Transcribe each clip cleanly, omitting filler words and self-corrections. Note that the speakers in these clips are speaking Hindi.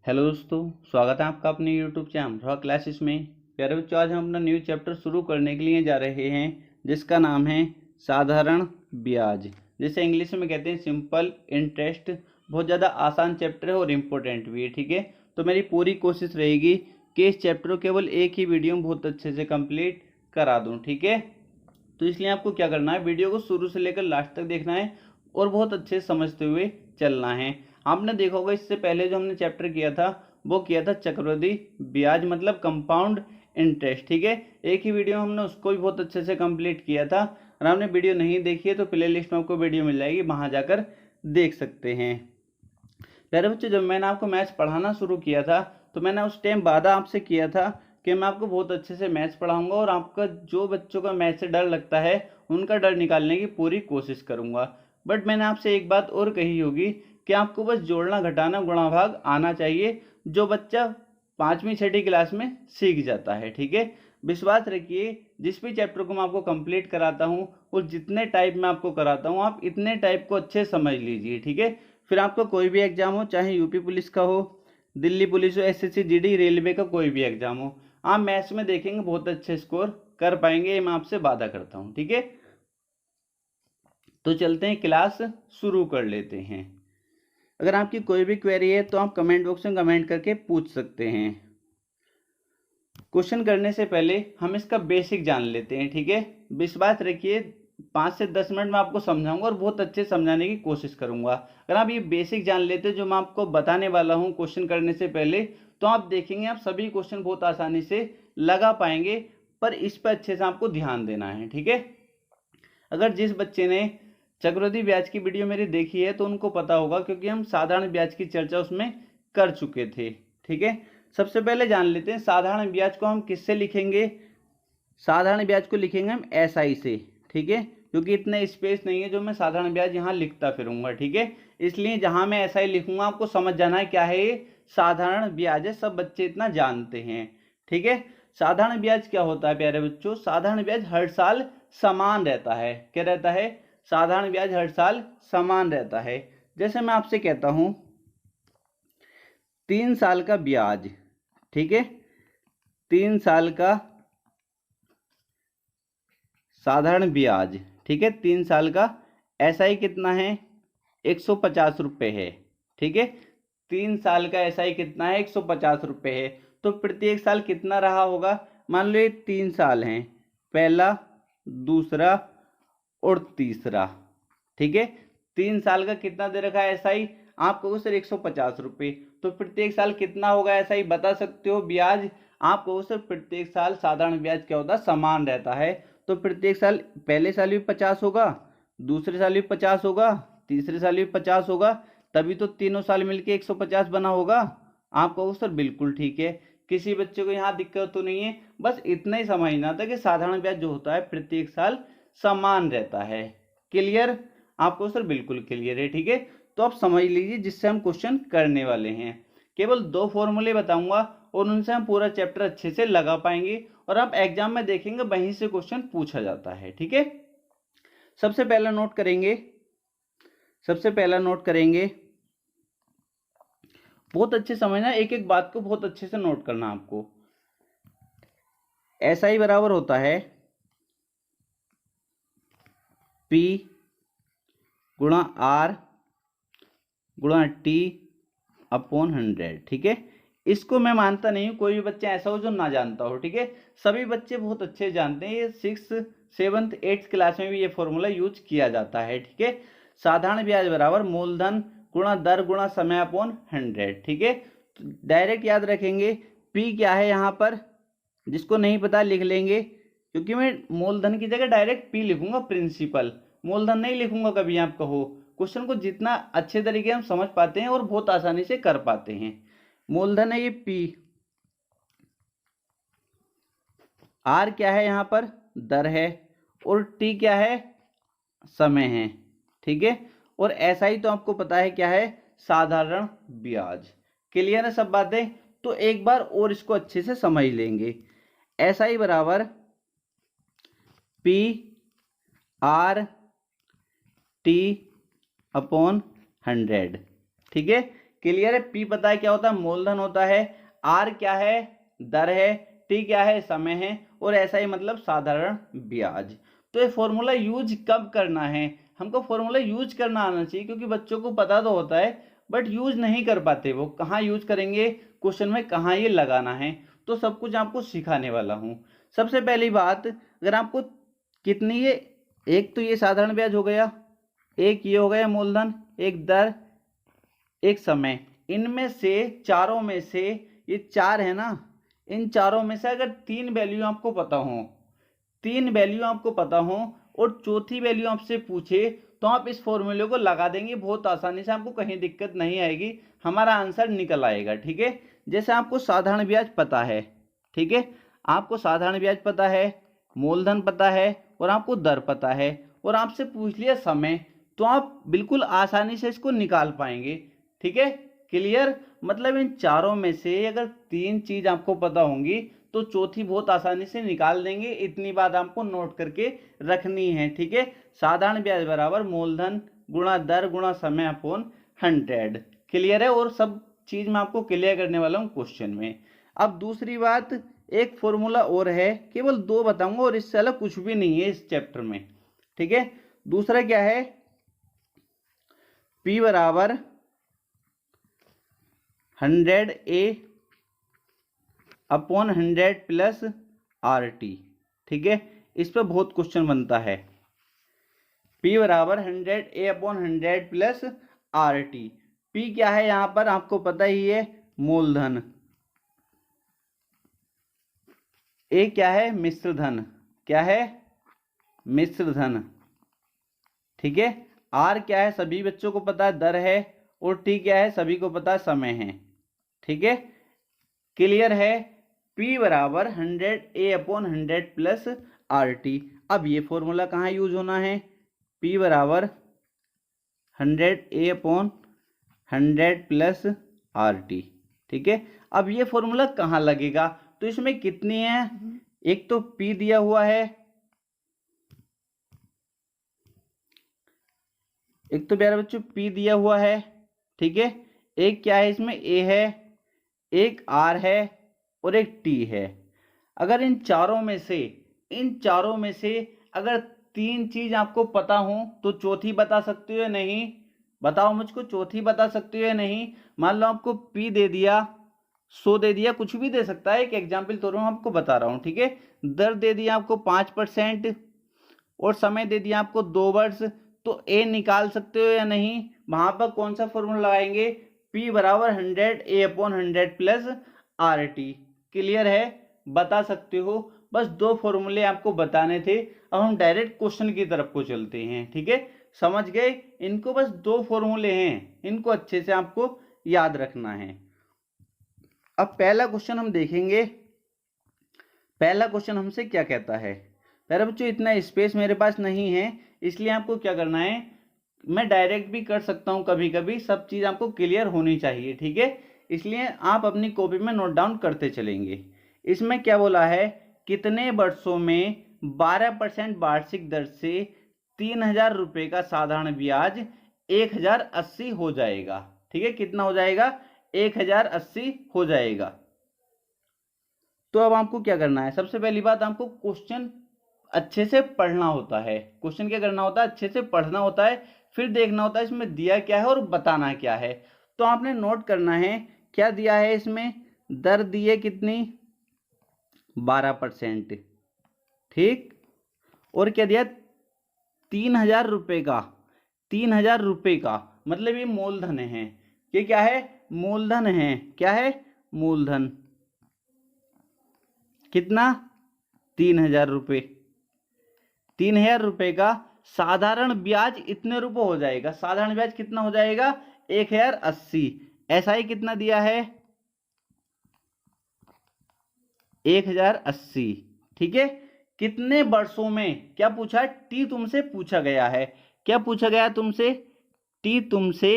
हेलो दोस्तों, स्वागत है आपका अपने यूट्यूब चैनल रॉ क्लासेस में। प्यारे बच्चों, आज हम अपना न्यू चैप्टर शुरू करने के लिए जा रहे हैं जिसका नाम है साधारण ब्याज, जिसे इंग्लिश में कहते हैं सिंपल इंटरेस्ट। बहुत ज़्यादा आसान चैप्टर है और इम्पोर्टेंट भी है। ठीक है, तो मेरी पूरी कोशिश रहेगी कि इस चैप्टर को केवल एक ही वीडियो में बहुत अच्छे से कंप्लीट करा दूँ। ठीक है, तो इसलिए आपको क्या करना है, वीडियो को शुरू से लेकर लास्ट तक देखना है और बहुत अच्छे से समझते हुए चलना है। आपने देखा होगा इससे पहले जो हमने चैप्टर किया था वो किया था चक्रवृद्धि ब्याज, मतलब कंपाउंड इंटरेस्ट। ठीक है, एक ही वीडियो हमने उसको भी बहुत अच्छे से कंप्लीट किया था। अगर आपने वीडियो नहीं देखी है तो प्ले लिस्ट में आपको वीडियो मिल जाएगी, वहाँ जाकर देख सकते हैं। प्यारे बच्चों, जब मैंने आपको मैथ्स पढ़ाना शुरू किया था तो मैंने उस टाइम वादा आपसे किया था कि मैं आपको बहुत अच्छे से मैथ्स पढ़ाऊंगा और आपका जो बच्चों का मैथ्स से डर लगता है उनका डर निकालने की पूरी कोशिश करूंगा। बट मैंने आपसे एक बात और कही होगी कि आपको बस जोड़ना घटाना गुणा भाग आना चाहिए, जो बच्चा 5वीं 6ठी क्लास में सीख जाता है। ठीक है, विश्वास रखिए, जिस भी चैप्टर को मैं आपको कंप्लीट कराता हूँ और जितने टाइप में आपको कराता हूँ आप इतने टाइप को अच्छे समझ लीजिए। ठीक है, फिर आपको कोई भी एग्जाम हो, चाहे यूपी पुलिस का हो, दिल्ली पुलिस हो, एसएससी जीडी, रेलवे का कोई भी एग्जाम हो, आप मैथ्स में देखेंगे बहुत अच्छे स्कोर कर पाएंगे, ये मैं आपसे वादा करता हूँ। ठीक है, तो चलते हैं, क्लास शुरू कर लेते हैं। अगर आपकी कोई भी क्वेरी है तो आप कमेंट बॉक्स में कमेंट करके पूछ सकते हैं। क्वेश्चन करने से पहले हम इसका बेसिक जान लेते हैं। ठीक है, विश्वास रखिए 5 से 10 मिनट में आपको समझाऊंगा और बहुत अच्छे समझाने की कोशिश करूंगा। अगर आप ये बेसिक जान लेते जो मैं आपको बताने वाला हूँ क्वेश्चन करने से पहले, तो आप देखेंगे आप सभी क्वेश्चन बहुत आसानी से लगा पाएंगे। पर इस पर अच्छे से आपको ध्यान देना है। ठीक है, अगर जिस बच्चे ने चक्रवृद्धि ब्याज की वीडियो मेरी देखी है तो उनको पता होगा, क्योंकि हम साधारण ब्याज की चर्चा उसमें कर चुके थे। ठीक है, सबसे पहले जान लेते हैं साधारण ब्याज को हम किससे लिखेंगे। साधारण ब्याज को लिखेंगे हम एसआई से। ठीक है, क्योंकि इतना स्पेस नहीं है जो मैं साधारण ब्याज यहाँ लिखता फिरूंगा। ठीक है, इसलिए जहां मैं एसआई लिखूंगा आपको समझ जाना है क्या है ये साधारण ब्याज है, सब बच्चे इतना जानते हैं। ठीक है, साधारण ब्याज क्या होता है प्यारे बच्चों, साधारण ब्याज हर साल समान रहता है। क्या रहता है, साधारण ब्याज हर साल समान रहता है। जैसे मैं आपसे कहता हूं 3 साल का ब्याज, ठीक है, 3 साल का साधारण ब्याज, ठीक है, 3 साल का एसआई कितना है, 150 रुपये है। ठीक है, 3 साल का एसआई कितना है, 150 रुपये है। तो प्रत्येक साल कितना रहा होगा, मान लो ये 3 साल हैं, पहला, दूसरा और तीसरा। ठीक है, 3 साल का कितना दे रखा है एसआई, आपको सर 150 रुपये। तो प्रत्येक साल कितना होगा एसआई बता सकते हो, ब्याज आपको सर प्रत्येक साल साधारण ब्याज क्या होता है, समान रहता है। तो प्रत्येक साल पहले साल भी 50 होगा, दूसरे साल भी 50 होगा, तीसरे साल भी 50 होगा, तभी तो तीनों साल मिलके 150 बना होगा। आप कहो सर बिल्कुल ठीक है, किसी बच्चे को यहाँ दिक्कत तो नहीं है। बस इतना ही समझना था कि साधारण ब्याज जो होता है प्रत्येक साल समान रहता है। क्लियर, आपको सर बिल्कुल क्लियर है। ठीक है, तो आप समझ लीजिए जिससे हम क्वेश्चन करने वाले हैं। केवल 2 फॉर्मूले बताऊंगा और उनसे हम पूरा चैप्टर अच्छे से लगा पाएंगे और आप एग्जाम में देखेंगे वहीं से क्वेश्चन पूछा जाता है। ठीक है, सबसे पहला नोट करेंगे, सबसे पहला नोट करेंगे, बहुत अच्छे समझना, एक एक बात को बहुत अच्छे से नोट करना आपको। एसआई बराबर होता है पी गुणा आर गुणा टी अपॉन 100। ठीक है, इसको मैं मानता नहीं हूं कोई भी बच्चा ऐसा हो जो ना जानता हो। ठीक है, सभी बच्चे बहुत अच्छे जानते हैं, ये 6th 7th 8th क्लास में भी ये फॉर्मूला यूज किया जाता है। ठीक है, साधारण ब्याज बराबर मूलधन गुणा दर गुणा समय अपॉन 100। ठीक है, तो डायरेक्ट याद रखेंगे पी क्या है यहाँ पर, जिसको नहीं पता लिख लेंगे, क्योंकि मैं मूलधन की जगह डायरेक्ट पी लिखूंगा, प्रिंसिपल, मूलधन नहीं लिखूंगा कभी। आप कहो क्वेश्चन को जितना अच्छे तरीके हम समझ पाते हैं और बहुत आसानी से कर पाते हैं। मूलधन है ये पी, आर क्या है यहाँ पर, दर है, और टी क्या है, समय है। ठीक है, और एसआई तो आपको पता है क्या है, साधारण ब्याज। क्लियर है सब बातें, तो एक बार और इसको अच्छे से समझ लेंगे। एसआई बराबर पी आर टी अपॉन 100। ठीक है, क्लियर है। पी पता है क्या होता है, मूलधन होता है। आर क्या है, दर है। टी क्या है, समय है। और ऐसा ही मतलब साधारण ब्याज। तो ये फॉर्मूला यूज कब करना है, हमको फॉर्मूला यूज करना आना चाहिए, क्योंकि बच्चों को पता तो होता है बट यूज नहीं कर पाते। वो कहाँ यूज करेंगे, क्वेश्चन में कहाँ ये लगाना है, तो सब कुछ आपको सिखाने वाला हूँ। सबसे पहली बात, अगर आपको कितनी ये, एक तो ये साधारण ब्याज हो गया, एक ये हो गया मूलधन, एक दर, एक समय, इनमें से चारों में से ये चार है ना, इन चारों में से अगर तीन वैल्यू आपको पता हो, तीन वैल्यू आपको पता हो और चौथी वैल्यू आपसे पूछे, तो आप इस फॉर्मूले को लगा देंगे बहुत आसानी से, आपको कहीं दिक्कत नहीं आएगी, हमारा आंसर निकल आएगा। ठीक है, जैसे आपको साधारण ब्याज पता है, ठीक है, आपको साधारण ब्याज पता है, मूलधन पता है और आपको दर पता है, और आपसे पूछ लिया समय, तो आप बिल्कुल आसानी से इसको निकाल पाएंगे। ठीक है, क्लियर। मतलब इन चारों में से अगर तीन चीज आपको पता होंगी तो चौथी बहुत आसानी से निकाल देंगे। इतनी बात आपको नोट करके रखनी है। ठीक है, साधारण ब्याज बराबर मूलधन गुणा दर गुणा समय अपॉन 100। क्लियर है, और सब चीज मैं आपको क्लियर करने वाला हूँ क्वेश्चन में। अब दूसरी बात, एक फॉर्मूला और है, केवल दो बताऊंगा और इससे अलग कुछ भी नहीं है इस चैप्टर में। ठीक है, दूसरा क्या है, P बराबर 100A अपॉन 100 प्लस RT। ठीक है, इस पर बहुत क्वेश्चन बनता है। P बराबर 100A upon 100 plus RT। P क्या है यहां पर आपको पता ही है, मूलधन। A क्या है, मिश्र धन। क्या है, मिश्र धन। ठीक है, R क्या है, सभी बच्चों को पता है, दर है। और T क्या है, सभी को पता है, समय है। ठीक है, क्लियर है। P बराबर 100A अपॉन 100 प्लस RT। अब ये फॉर्मूला कहाँ यूज होना है, P बराबर 100A अपॉन 100 प्लस RT। ठीक है, अब ये फॉर्मूला कहाँ लगेगा, तो इसमें कितनी है, एक तो P दिया हुआ है, एक तो प्यारे बच्चों P दिया हुआ है। ठीक है, एक क्या है इसमें A है, एक R है और एक T है। अगर इन चारों में से अगर तीन चीज आपको पता हो तो चौथी बता सकते हो या नहीं, बताओ मुझको, चौथी बता सकते हो या नहीं। मान लो आपको P दे दिया, 100 दे दिया, कुछ भी दे सकता है, एक एग्जाम्पल तो आपको बता रहा हूं। ठीक है, दर दे दिया आपको 5% और समय दे दिया आपको 2 वर्ष, तो ए निकाल सकते हो या नहीं, वहां पर कौन सा फॉर्मूला लगाएंगे, P बराबर 100A upon 100 plus RT। Clear है, बता सकते हो। बस दो फॉर्मूले आपको बताने थे। अब हम डायरेक्ट क्वेश्चन की तरफ को चलते हैं। ठीक है, समझ गए, इनको बस दो फॉर्मूले हैं, इनको अच्छे से आपको याद रखना है। अब पहला क्वेश्चन हम देखेंगे। पहला क्वेश्चन हमसे क्या कहता है, पहले बच्चों इतना स्पेस मेरे पास नहीं है, इसलिए आपको क्या करना है, मैं डायरेक्ट भी कर सकता हूं कभी कभी, सब चीज आपको क्लियर होनी चाहिए। ठीक है, इसलिए आप अपनी कॉपी में नोट डाउन करते चलेंगे। इसमें क्या बोला है, कितने वर्षों में 12% वार्षिक दर से 3000 रुपये का साधारण ब्याज 1080 हो जाएगा। ठीक है, कितना हो जाएगा, 1080 हो जाएगा। तो अब आपको क्या करना है, सबसे पहली बात आपको क्वेश्चन अच्छे से पढ़ना होता है। क्वेश्चन क्या करना होता है, अच्छे से पढ़ना होता है, फिर देखना होता है इसमें दिया क्या है और बताना क्या है। तो आपने नोट करना है क्या दिया है इसमें, दर दी है कितनी, 12%। ठीक, और क्या दिया, 3000 रुपये का, 3000 रुपये का, मतलब ये मूलधन है। ये क्या है, मूलधन है। क्या है, मूलधन। कितना, 3000 रुपये। 3000 रुपये का साधारण ब्याज इतने रुपये हो जाएगा, साधारण ब्याज कितना हो जाएगा, 1080। ऐसा ही कितना दिया है, 1080। ठीक है, कितने वर्षों में, क्या पूछा है, टी तुमसे पूछा गया है। क्या पूछा गया तुमसे, टी तुमसे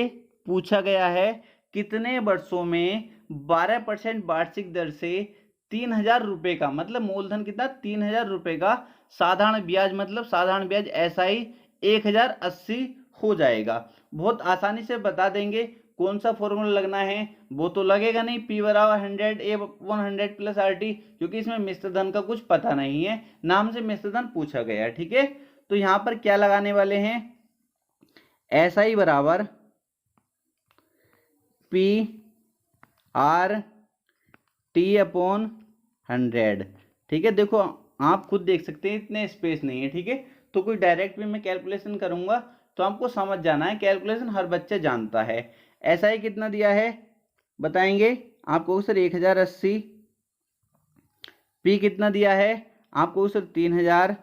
पूछा गया है, कितने वर्षों में 12% वार्षिक दर से 3000 रुपये का, मतलब मूलधन कितना, 3000 रुपये का साधारण ब्याज, मतलब साधारण ब्याज ऐसा ही 1080 हो जाएगा। बहुत आसानी से बता देंगे, कौन सा फॉर्मूला लगना है, वो तो लगेगा नहीं, P बराबर 100A/100 प्लस RT, क्योंकि इसमें मिश्र धन का कुछ पता नहीं है, नाम से मिश्र धन पूछा गया है। ठीक है, तो यहाँ पर क्या लगाने वाले हैं, SI बराबर PR/T/100। ठीक है, देखो आप खुद देख सकते हैं इतने स्पेस नहीं है। ठीक है, तो कोई डायरेक्ट भी मैं कैलकुलेशन करूंगा तो आपको समझ जाना है, कैलकुलेशन हर बच्चा जानता है। SI कितना दिया है बताएंगे आपको सर 1080, P कितना दिया है आपको सर 3000,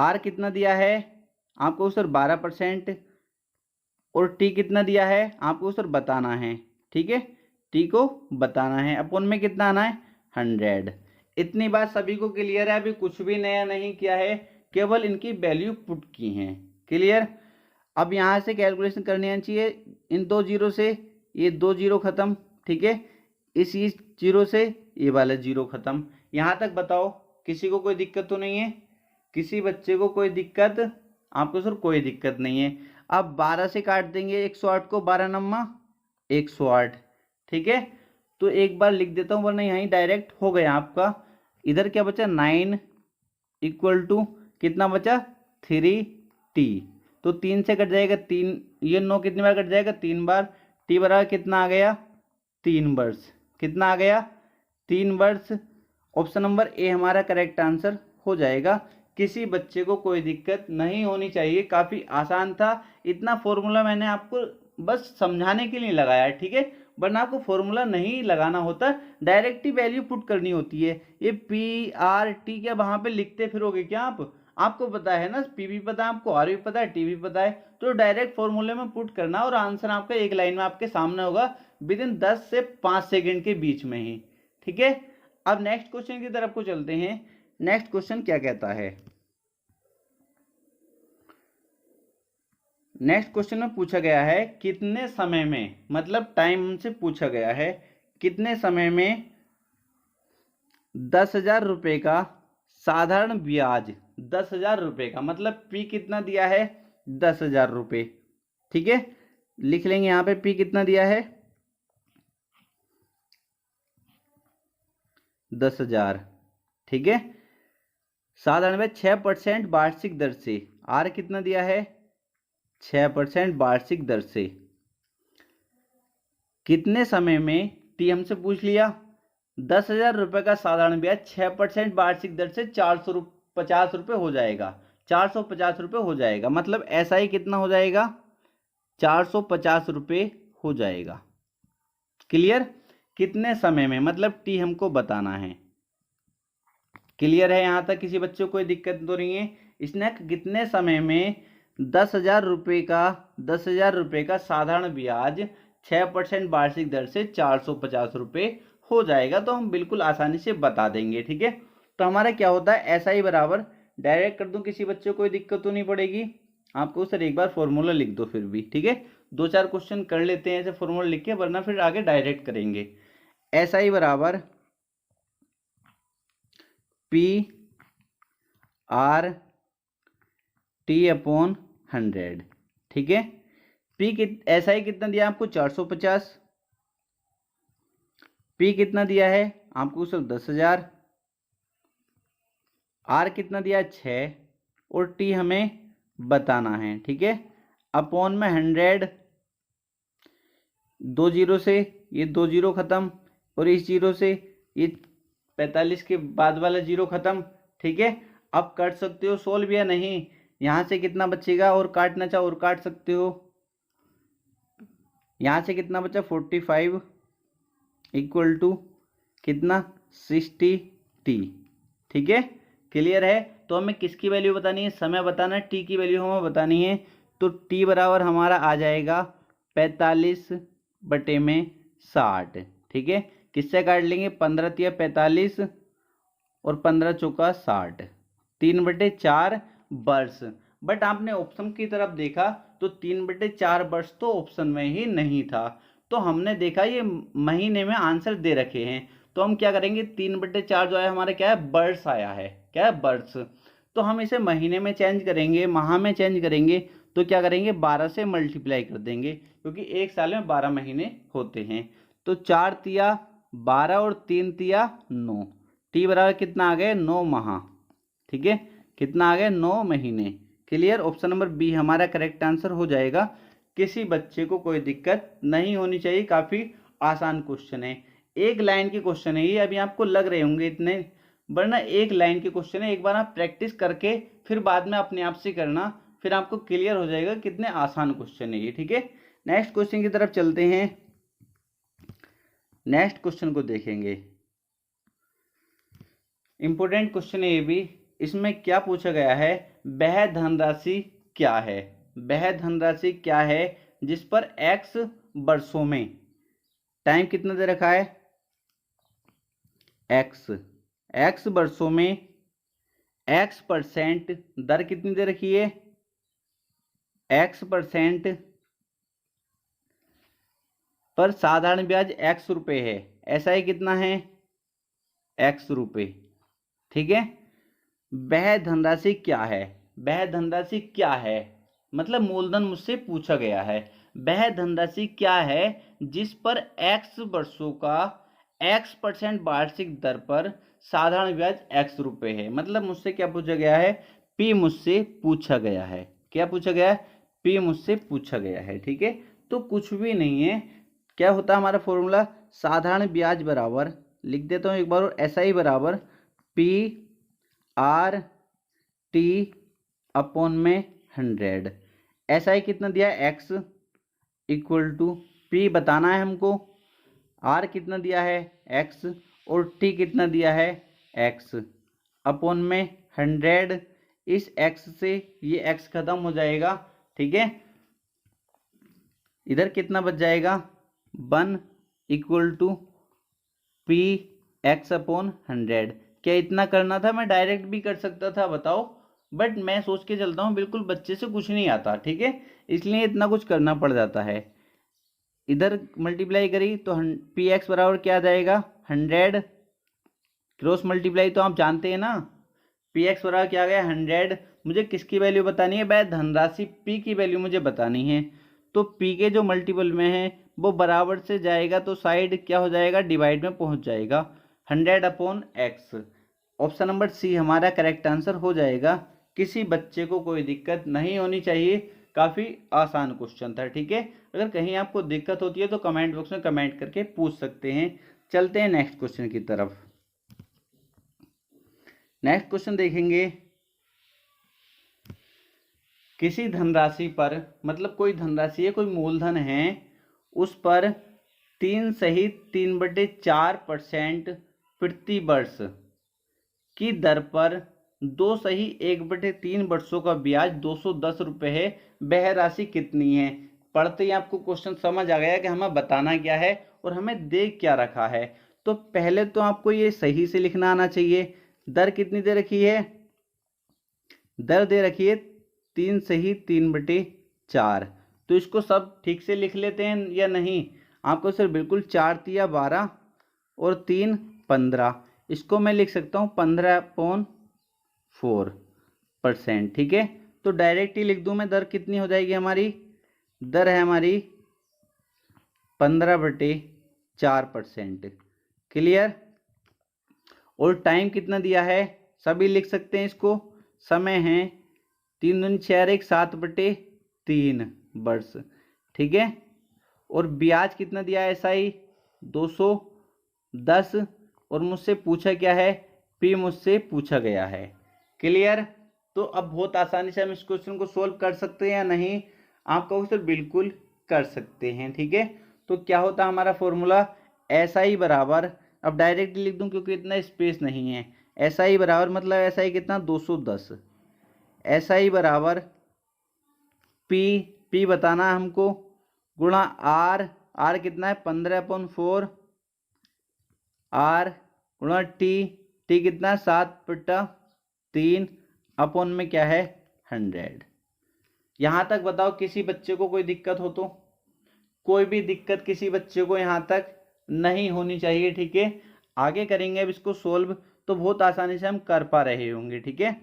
R कितना दिया है आपको सर 12%, और T कितना दिया है आपको सर बताना है। ठीक है, T को बताना है, अपन में कितना आना है 100। इतनी बात सभी को क्लियर है, अभी कुछ भी नया नहीं किया है, केवल इनकी वैल्यू पुट की हैं। क्लियर, अब यहाँ से कैलकुलेशन करनी आनी चाहिए, इन 2 जीरो से ये 2 जीरो खत्म। ठीक है, इस जीरो से ये वाला जीरो खत्म। यहाँ तक बताओ किसी को कोई दिक्कत तो नहीं है, किसी बच्चे को कोई दिक्कत, आपको सर कोई दिक्कत नहीं है। अब 12 से काट देंगे 108 को, 12 नम्मा 108। ठीक है, तो एक बार लिख देता हूँ वरना यहीं डायरेक्ट हो गया आपका। इधर क्या बचा 9 इक्वल टू कितना बचा 3T, तो 3 से कट जाएगा 3, ये 9 कितनी बार कट जाएगा 3 बार। T बराबर कितना आ गया 3 वर्ष, कितना आ गया 3 वर्ष। ऑप्शन नंबर ए हमारा करेक्ट आंसर हो जाएगा। किसी बच्चे को कोई दिक्कत नहीं होनी चाहिए, काफ़ी आसान था। इतना फॉर्मूला मैंने आपको बस समझाने के लिए लगाया है। ठीक है, वरना आपको फॉर्मूला नहीं लगाना होता, डायरेक्ट ही वैल्यू पुट करनी होती है। ये PR/T क्या वहाँ पे लिखते फिरोगे क्या आप, आपको पता है ना, P भी पता है आपको, R भी पता है, T भी पता है, तो डायरेक्ट फॉर्मूले में पुट करना और आंसर आपका एक लाइन में आपके सामने होगा विदिन 10 से 5 सेकेंड के बीच में ही। ठीक है, अब नेक्स्ट क्वेश्चन की तरफ को चलते हैं। नेक्स्ट क्वेश्चन क्या कहता है, नेक्स्ट क्वेश्चन में पूछा गया है कितने समय में, मतलब टाइम से पूछा गया है कितने समय में 10,000 रुपये का साधारण ब्याज, 10,000 रुपये का मतलब P कितना दिया है 10,000 रुपये। ठीक है, लिख लेंगे यहाँ पे P कितना दिया है 10,000। ठीक है, साधारण में 6% वार्षिक दर से, R कितना दिया है 6% वार्षिक दर से, कितने समय में, T हमसे पूछ लिया, 10,000 रुपये का साधारण ब्याज 6% वार्षिक दर से 450 रुपये हो जाएगा, 450 रुपये हो जाएगा, मतलब SI कितना हो जाएगा 450 रुपये हो जाएगा। क्लियर, कितने समय में मतलब T हमको बताना है। क्लियर है यहाँ तक, किसी बच्चे को कोई दिक्कत तो नहीं है। इसने कितने समय में 10,000 रुपये का साधारण ब्याज 6% वार्षिक दर से 450 रुपये हो जाएगा, तो हम बिल्कुल आसानी से बता देंगे। ठीक है, तो हमारा क्या होता है SI बराबर, डायरेक्ट कर दूं, किसी बच्चे को कोई दिक्कत तो नहीं पड़ेगी, आपको सर एक बार फॉर्मूला लिख दो फिर भी। ठीक है, 2-4 क्वेश्चन कर लेते हैं ऐसे फॉर्मूला लिख के, वरना फिर आगे डायरेक्ट करेंगे। SI बराबर PR/T/100। ठीक है, SI कितना दिया आपको 450, P कितना दिया है आपको सिर्फ 10,000, R कितना दिया है 6, और T हमें बताना है। ठीक है, अपॉन में 100, 2 जीरो से ये 2 जीरो खत्म, और इस जीरो से ये 45 के बाद वाला जीरो खत्म। ठीक है, अब काट सकते हो सोल्व या नहीं, यहाँ से कितना बचेगा, और काटना चाहो और काट सकते हो। यहाँ से कितना बचा 45 इक्वल टू कितना 60T। ठीक है, क्लियर है। तो हमें किसकी वैल्यू बतानी है, समय बताना है, T की वैल्यू हमें बतानी है। तो T बराबर हमारा आ जाएगा 45/60। ठीक है, किससे काट लेंगे, 15 तिया 45 और 15 चौका 60, 3/4 वर्ष। बट आपने ऑप्शन की तरफ देखा तो 3/4 वर्ष तो ऑप्शन में ही नहीं था, तो हमने देखा ये महीने में आंसर दे रखे हैं, तो हम क्या करेंगे 3/4 जो है हमारा क्या है वर्ष आया है, क्या है वर्ष, तो हम इसे महीने में चेंज करेंगे, माह में चेंज करेंगे तो क्या करेंगे 12 से मल्टीप्लाई कर देंगे, क्योंकि एक साल में 12 महीने होते हैं। तो 4 तिया 12 और 3 तिया 9, टी बराबर कितना आ गए 9 माह। ठीक है, कितना आ गए 9 महीने। क्लियर, ऑप्शन नंबर बी हमारा करेक्ट आंसर हो जाएगा। किसी बच्चे को कोई दिक्कत नहीं होनी चाहिए, काफी आसान क्वेश्चन है, एक लाइन के क्वेश्चन है ये। अभी आपको लग रहे होंगे इतने, वरना एक लाइन के क्वेश्चन है। एक बार आप प्रैक्टिस करके फिर बाद में अपने आप से करना, फिर आपको क्लियर हो जाएगा कितने आसान क्वेश्चन है ये। ठीक है, नेक्स्ट क्वेश्चन की तरफ चलते हैं। नेक्स्ट क्वेश्चन को देखेंगे, इंपोर्टेंट क्वेश्चन है ये भी। इसमें क्या पूछा गया है, वह धनराशि क्या है, वह धनराशि क्या है जिस पर x वर्षों में, टाइम कितना दे रखा है x वर्षों में x% दर कितनी दे रखी है x% पर साधारण ब्याज x रुपए है। ऐसा ही कितना है x रुपए। ठीक है, वह धनराशि क्या है, वह धनराशि क्या है मतलब मूलधन मुझसे पूछा गया है। वह धनराशि क्या है जिस पर x वर्षों का x% वार्षिक दर पर साधारण ब्याज x रुपए है। मतलब मुझसे क्या पूछा गया है, p मुझसे पूछा गया है। क्या पूछा गया है, p मुझसे पूछा गया है। ठीक है, तो कुछ भी नहीं है, क्या होता है हमारा फॉर्मूला, साधारण ब्याज बराबर, लिख देता हूँ एक बार और, SI बराबर PR/T अपॉन में 100। SI कितना दिया है x इक्वल टू P बताना है हमको, R कितना दिया है x और T कितना दिया है x अपॉन में 100। इस x से ये x खत्म हो जाएगा। ठीक है, इधर कितना बच जाएगा 1 इक्वल टू PX अपॉन 100। क्या इतना करना था, मैं डायरेक्ट भी कर सकता था बताओ, बट मैं सोच के चलता हूँ बिल्कुल बच्चे से कुछ नहीं आता। ठीक है, इसलिए इतना कुछ करना पड़ जाता है। इधर मल्टीप्लाई करी तो PX बराबर क्या आ जाएगा 100, क्रॉस मल्टीप्लाई तो आप जानते हैं ना, PX बराबर क्या आ गया 100। मुझे किसकी वैल्यू बतानी है, वह धनराशि P की वैल्यू मुझे बतानी है। तो P के जो मल्टीपल में है वो बराबर से जाएगा तो साइड क्या हो जाएगा, डिवाइड में पहुंच जाएगा, 100 upon x। Option number C हमारा करेक्ट आंसर हो जाएगा। किसी बच्चे को कोई दिक्कत नहीं होनी चाहिए, काफ़ी आसान क्वेश्चन था। ठीक है, अगर कहीं आपको दिक्कत होती है तो कमेंट बॉक्स में कमेंट करके पूछ सकते हैं। चलते हैं नेक्स्ट क्वेश्चन की तरफ। नेक्स्ट क्वेश्चन देखेंगे, किसी धनराशि पर, मतलब कोई धनराशि है, कोई मूलधन है, उस पर 3 सहित 3/4% प्रति वर्ष की दर पर 2 सही 1/3 वर्षों का ब्याज 210 रुपये है। वह राशि कितनी है। पढ़ते ही आपको क्वेश्चन समझ आ गया कि हमें बताना क्या है और हमें दे क्या रखा है। तो पहले तो आपको ये सही से लिखना आना चाहिए। दर कितनी दे रखी है, दर दे रखी है 3 सही 3/4। तो इसको सब ठीक से लिख लेते हैं या नहीं, आपको सिर्फ बिल्कुल 4 तिया 12 और 3 15, इसको मैं लिख सकता हूँ 15/4%। ठीक है, तो डायरेक्ट ही लिख दूँ मैं, दर कितनी हो जाएगी हमारी, दर है हमारी 15/4%। क्लियर, और टाइम कितना दिया है सभी लिख सकते हैं इसको, समय है 3 दूनी 4 1 7/3 वर्ष। ठीक है, और ब्याज कितना दिया है SI 210, और मुझसे पूछा क्या है, P मुझसे पूछा गया है। क्लियर, तो अब बहुत आसानी से हम इस क्वेश्चन को सोल्व कर सकते हैं या नहीं, आपका क्वेश्चन बिल्कुल कर सकते हैं। ठीक है, तो क्या होता है हमारा फॉर्मूला, SI बराबर, अब डायरेक्ट लिख दूं क्योंकि इतना स्पेस नहीं है, SI बराबर मतलब SI कितना 210, SI बराबर P बताना है हमको, गुणा R कितना है 15/4, R गुणा T कितना है 7/3 अपॉन में क्या है 100। यहाँ तक बताओ किसी बच्चे को कोई दिक्कत हो तो, कोई भी दिक्कत किसी बच्चे को यहाँ तक नहीं होनी चाहिए। ठीक है, आगे करेंगे अब इसको सोल्व तो बहुत आसानी से हम कर पा रहे होंगे। ठीक है,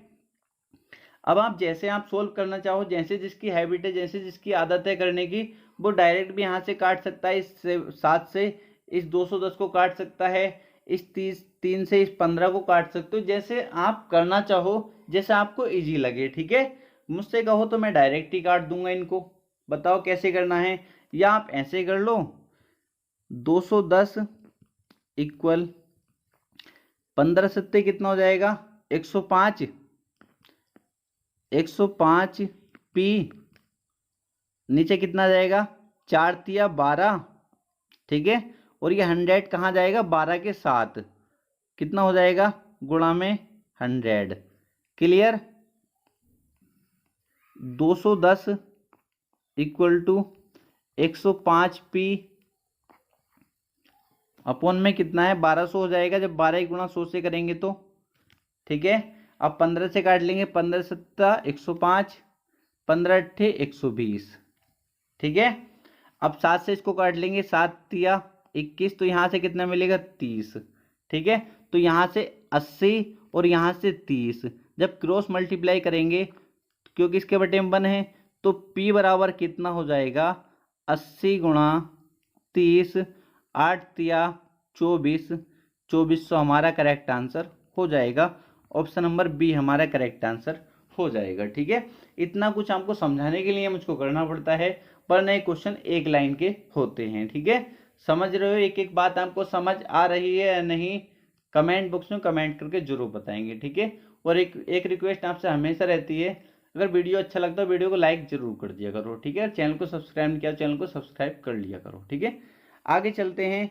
अब आप जैसे आप सोल्व करना चाहो, जैसे जिसकी हैबिट है, जैसे जिसकी आदत है करने की, वो डायरेक्ट भी यहाँ से काट सकता है, इस 7 से इस 210 को काट सकता है, इस 3 से इस 15 को काट सकते हो, जैसे आप करना चाहो, जैसे आपको इजी लगे। ठीक है, मुझसे कहो तो मैं डायरेक्ट ही काट दूंगा इनको। बताओ कैसे करना है, या आप ऐसे कर लो, 210 इक्वल 15 सत्ते कितना हो जाएगा, 105, 105 पी, नीचे कितना जाएगा, 4 तिया 12। ठीक है, और ये 100 कहाँ जाएगा, 12 के साथ कितना हो जाएगा, गुणा में 100। Clear, 210 equal to 105 P upon में कितना है, 1200 हो जाएगा, जब 12 गुणा 100 से करेंगे तो। ठीक है, अब 15 से काट लेंगे, 15 सत्ता 105, 15 अट्ठे 120। ठीक है, अब 7 से इसको काट लेंगे, 7 तिया 21, तो यहाँ से कितना मिलेगा, 30। ठीक है, तो यहाँ से 80 और यहाँ से 30, जब क्रॉस मल्टीप्लाई करेंगे, क्योंकि इसके बटे में 1 है, तो P बराबर कितना हो जाएगा, 80 गुणा 30, 8 तिया 24, 2400 हमारा करेक्ट आंसर हो जाएगा। ऑप्शन नंबर बी हमारा करेक्ट आंसर हो जाएगा। ठीक है, इतना कुछ आपको समझाने के लिए मुझको करना पड़ता है, पर नए क्वेश्चन एक लाइन के होते हैं। ठीक है, समझ रहे हो, एक एक बात आपको समझ आ रही है या नहीं, कमेंट बॉक्स में कमेंट करके जरूर बताएंगे। ठीक है, और एक रिक्वेस्ट आपसे हमेशा रहती है, अगर वीडियो अच्छा लगता है वीडियो को लाइक जरूर कर दिया करो। ठीक है, चैनल को सब्सक्राइब नहीं किया, चैनल को सब्सक्राइब कर लिया करो। ठीक है, आगे चलते हैं,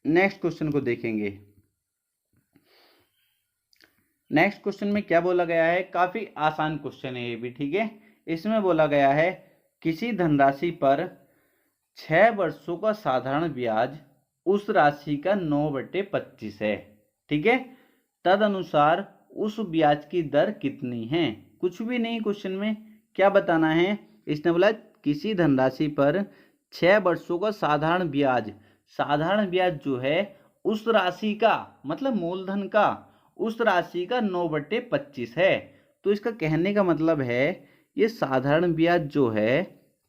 नेक्स्ट क्वेश्चन को देखेंगे। नेक्स्ट क्वेश्चन में क्या बोला गया है, काफी आसान क्वेश्चन है ये भी। ठीक है, इसमें बोला गया है किसी धनराशि पर 6 वर्षों का साधारण ब्याज उस राशि का 9/25 है। ठीक है, तदनुसार उस ब्याज की दर कितनी है। कुछ भी नहीं, क्वेश्चन में क्या बताना है, इसने बोला किसी धनराशि पर 6 वर्षों का साधारण ब्याज, साधारण ब्याज जो है उस राशि का, मतलब मूलधन का, उस राशि का 9/25 है। तो इसका कहने का मतलब है, ये साधारण ब्याज जो है,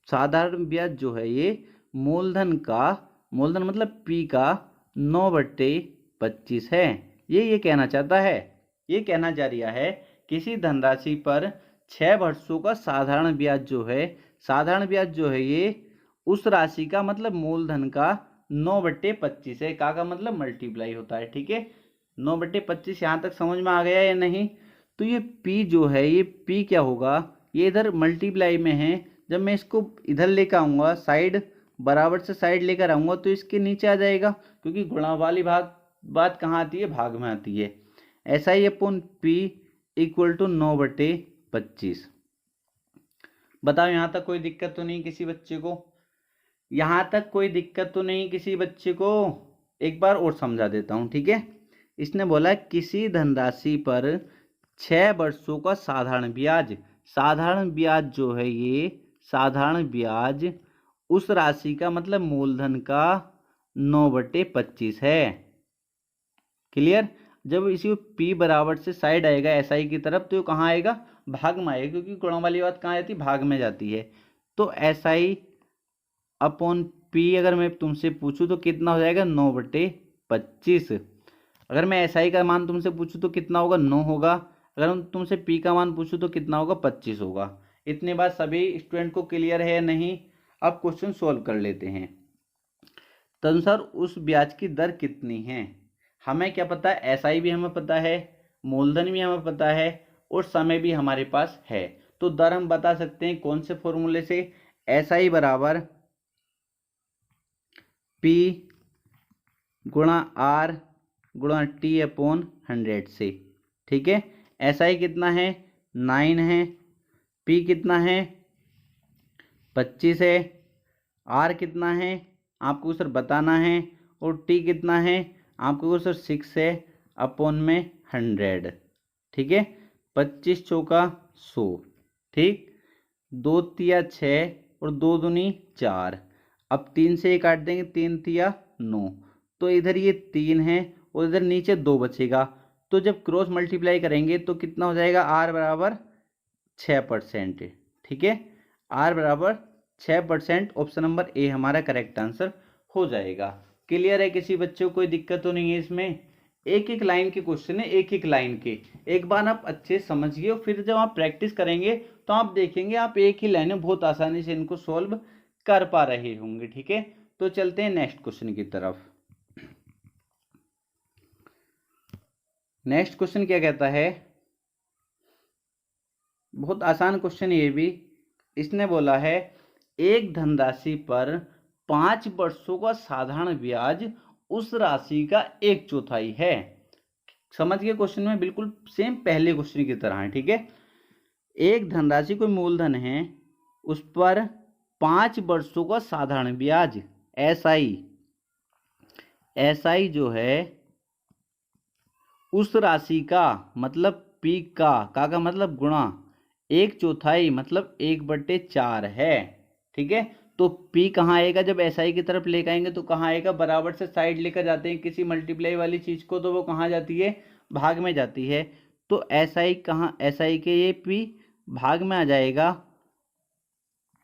साधारण ब्याज जो है ये मूलधन का, मूलधन मतलब P का 9/25 है। ये कहना चाहता है, ये कहना जा रहा है किसी धनराशि पर 6 वर्षों का साधारण ब्याज जो है, साधारण ब्याज जो है ये उस राशि का, मतलब मूलधन का 9/25 है। का मतलब मल्टीप्लाई होता है। ठीक है, 9/25 यहाँ तक समझ में आ गया या नहीं। तो ये P जो है, ये P क्या होगा, ये इधर मल्टीप्लाई में है, जब मैं इसको इधर लेकर आऊँगा, साइड बराबर से साइड लेकर आऊँगा, तो इसके नीचे आ जाएगा, क्योंकि गुणा वाली बात कहाँ आती है, भाग में आती है। ऐसा ही अपॉन P इक्वल टू 9/25। बताओ यहाँ तक कोई दिक्कत तो नहीं किसी बच्चे को, यहाँ तक कोई दिक्कत तो नहीं किसी बच्चे को। एक बार और समझा देता हूँ। ठीक है, इसने बोला किसी धनराशि पर 6 वर्षों का साधारण ब्याज, साधारण ब्याज जो है ये, साधारण ब्याज उस राशि का, मतलब मूलधन का 9/25 है। क्लियर, जब इसी P बराबर से साइड आएगा SI की तरफ, तो कहाँ आएगा, भाग में आएगा, क्योंकि गुणा वाली बात कहाँ आती है, भाग में जाती है। तो SI अपॉन P अगर मैं तुमसे पूछूं तो कितना हो जाएगा, 9/25। अगर मैं SI का मान तुमसे पूछूं तो कितना होगा, 9 होगा। अगर हम तुमसे P का मान पूछूं तो कितना होगा, 25 होगा। इतने बात सभी स्टूडेंट को क्लियर है या नहीं। अब क्वेश्चन सोल्व कर लेते हैं। तदनुसार उस ब्याज की दर कितनी है, हमें क्या पता है, SI भी हमें पता है, मूलधन भी हमें पता है, और समय भी हमारे पास है। तो दर हम बता सकते हैं कौन से फॉर्मूले से, SI बराबर P गुणा R गुणा T अपॉन 100 से। ठीक है, SI कितना है, 9 है, P कितना है, 25 है, R कितना है आपको सर बताना है, और T कितना है आपको सर 6 है, अपॉन में 100। ठीक है, 25 चौका 100। ठीक, 2 तिया 6 और 2 दूनी 4। अब 3 से काट देंगे, 3 तिया 9, तो इधर ये 3 है और इधर नीचे 2 बचेगा। तो जब क्रॉस मल्टीप्लाई करेंगे तो कितना हो जाएगा, R बराबर 6%। ठीक है, आर बराबर 6%, ऑप्शन नंबर ए हमारा करेक्ट आंसर हो जाएगा। क्लियर है? किसी बच्चे को कोई दिक्कत तो नहीं है इसमें? एक एक लाइन के क्वेश्चन है, एक एक लाइन के। एक बार आप अच्छे समझिए और फिर जब आप प्रैक्टिस करेंगे तो आप देखेंगे आप एक ही लाइन में बहुत आसानी से इनको सॉल्व कर पा रहे होंगे। ठीक है, तो चलते हैं नेक्स्ट क्वेश्चन की तरफ। नेक्स्ट क्वेश्चन क्या कहता है? बहुत आसान क्वेश्चन ये भी। इसने बोला है एक धनराशि पर 5 वर्षों का साधारण ब्याज उस राशि का 1/4 है। समझ गए क्वेश्चन में? बिल्कुल सेम पहले क्वेश्चन की तरह है। ठीक है, एक धनराशि कोई मूलधन है, उस पर 5 वर्षों का साधारण ब्याज एसआई जो है उस राशि का मतलब पी का मतलब गुणा 1/4 मतलब 1/4 है। ठीक है, तो पी कहाँ आएगा? जब एसआई की तरफ लेकर आएंगे तो कहाँ आएगा? बराबर से साइड लेकर जाते हैं किसी मल्टीप्लाई वाली चीज को, तो वो कहाँ जाती है? भाग में जाती है। तो एसआई कहाँ? एसआई के ये पी भाग में आ जाएगा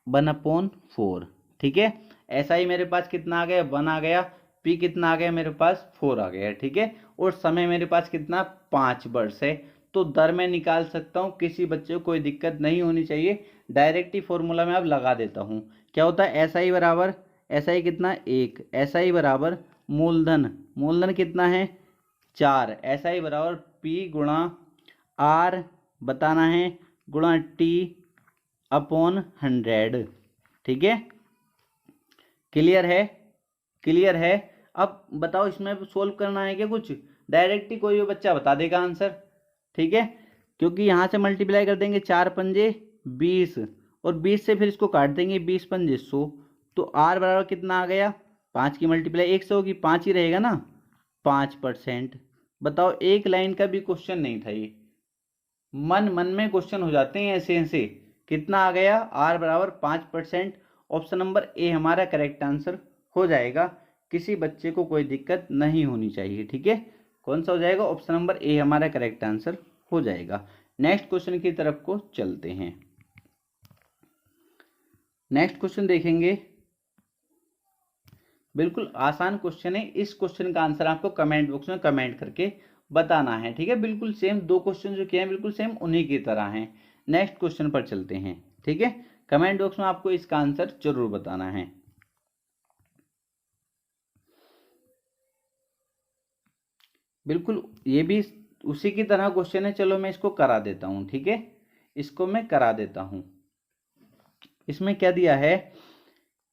1/4। ठीक है, एसआई मेरे पास कितना आ गया? 1 आ गया। पी कितना आ गया? मेरे पास 4 आ गया। ठीक है, और समय मेरे पास कितना? 5 वर्ष है। तो दर में निकाल सकता हूँ, किसी बच्चे को कोई दिक्कत नहीं होनी चाहिए। डायरेक्ट ही फॉर्मूला में अब लगा देता हूँ। क्या होता है? एसआई बराबर, एसआई कितना? 1। एसआई बराबर मूलधन कितना है? 4। एसआई बराबर पी गुणा आर बताना है गुणा टी अपॉन 100। ठीक है, क्लियर है? क्लियर है? अब बताओ इसमें सोल्व करना है क्या कुछ? डायरेक्ट ही कोई भी बच्चा बता देगा आंसर। ठीक है, क्योंकि यहाँ से मल्टीप्लाई कर देंगे 4 पंजे 20 और 20 से फिर इसको काट देंगे 20 पंजे 100। तो आर बराबर कितना आ गया? 5 की मल्टीप्लाई 1 से होगी, 5 ही रहेगा ना, 5%। बताओ, एक लाइन का भी क्वेश्चन नहीं था ये, मन मन में क्वेश्चन हो जाते हैं ऐसे ऐसे। कितना आ गया? आर बराबर 5%। ऑप्शन नंबर ए हमारा करेक्ट आंसर हो जाएगा। किसी बच्चे को कोई दिक्कत नहीं होनी चाहिए। ठीक है, कौन सा हो जाएगा? ऑप्शन नंबर ए हमारा करेक्ट आंसर हो जाएगा। नेक्स्ट क्वेश्चन की तरफ को चलते हैं। नेक्स्ट क्वेश्चन देखेंगे, बिल्कुल आसान क्वेश्चन है। इस क्वेश्चन का आंसर आपको कमेंट बॉक्स में कमेंट करके बताना है। ठीक है, बिल्कुल सेम दो क्वेश्चन जो किए हैं बिल्कुल सेम उन्हीं की तरह हैं। नेक्स्ट क्वेश्चन पर चलते हैं। ठीक है, कमेंट बॉक्स में आपको इसका आंसर जरूर बताना है। बिल्कुल ये भी उसी की तरह क्वेश्चन है। चलो मैं इसको करा देता हूं। ठीक है, इसको मैं करा देता हूं। इसमें क्या दिया है?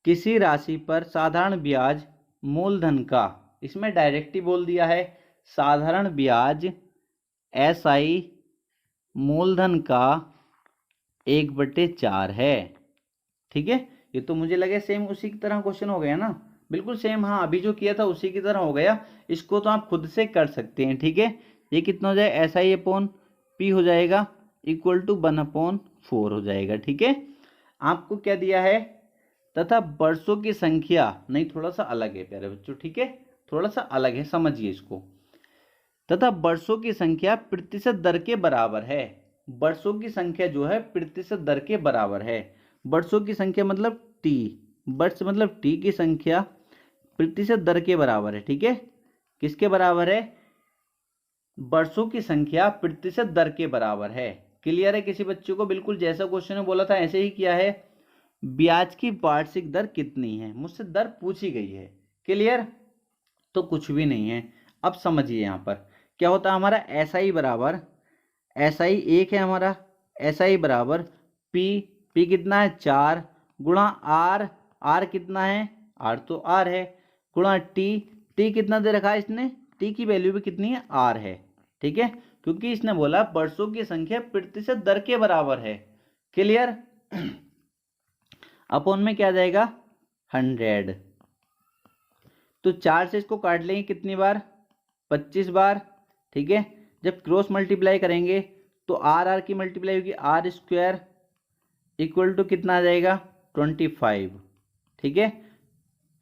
किसी राशि पर साधारण ब्याज मूलधन का, इसमें डायरेक्ट ही बोल दिया है साधारण ब्याज एसआई मूलधन का 1/4 है। ठीक है, ये तो मुझे लगे सेम उसी की तरह क्वेश्चन हो गया ना, बिल्कुल सेम। हाँ, अभी जो किया था उसी की तरह हो गया। इसको तो आप खुद से कर सकते हैं। ठीक है, ये कितना हो जाए? एसआई अपॉन पी हो जाएगा इक्वल टू 1/4 हो जाएगा। ठीक है, आपको क्या दिया है? तथा वर्षों की संख्या, नहीं थोड़ा सा अलग है प्यारे बच्चों। ठीक है, थोड़ा सा अलग है, समझिए इसको। तथा वर्षों की संख्या प्रतिशत दर के बराबर है। वर्षों की संख्या जो है प्रतिशत दर के बराबर है। वर्षों की संख्या मतलब टी, वर्ष मतलब टी की संख्या प्रतिशत दर के बराबर है। ठीक है, किसके बराबर है? वर्षों की संख्या प्रतिशत दर के बराबर है। क्लियर है? किसी बच्चे को बिल्कुल जैसा क्वेश्चन में बोला था ऐसे ही किया है। ब्याज की वार्षिक दर कितनी है? मुझसे दर पूछी गई है। क्लियर? तो कुछ भी नहीं है। अब समझिए यहाँ पर क्या होता है हमारा एसआई बराबर, एसआई 1 है हमारा, एसआई बराबर पी कितना है? 4 गुणा आर कितना है? आर तो आर है, गुणा टी कितना दे रखा है इसने? टी की वैल्यू भी कितनी है? आर है। ठीक है, क्योंकि इसने बोला वर्षों की संख्या प्रतिशत दर के बराबर है। क्लियर? अपॉन में क्या जाएगा? 100। तो 4 से इसको काट लेंगे कितनी बार? 25 बार। ठीक है, जब क्रॉस मल्टीप्लाई करेंगे तो आर की मल्टीप्लाई होगी आर स्क्वायर इक्वल टू कितना आ जाएगा? 25। ठीक है,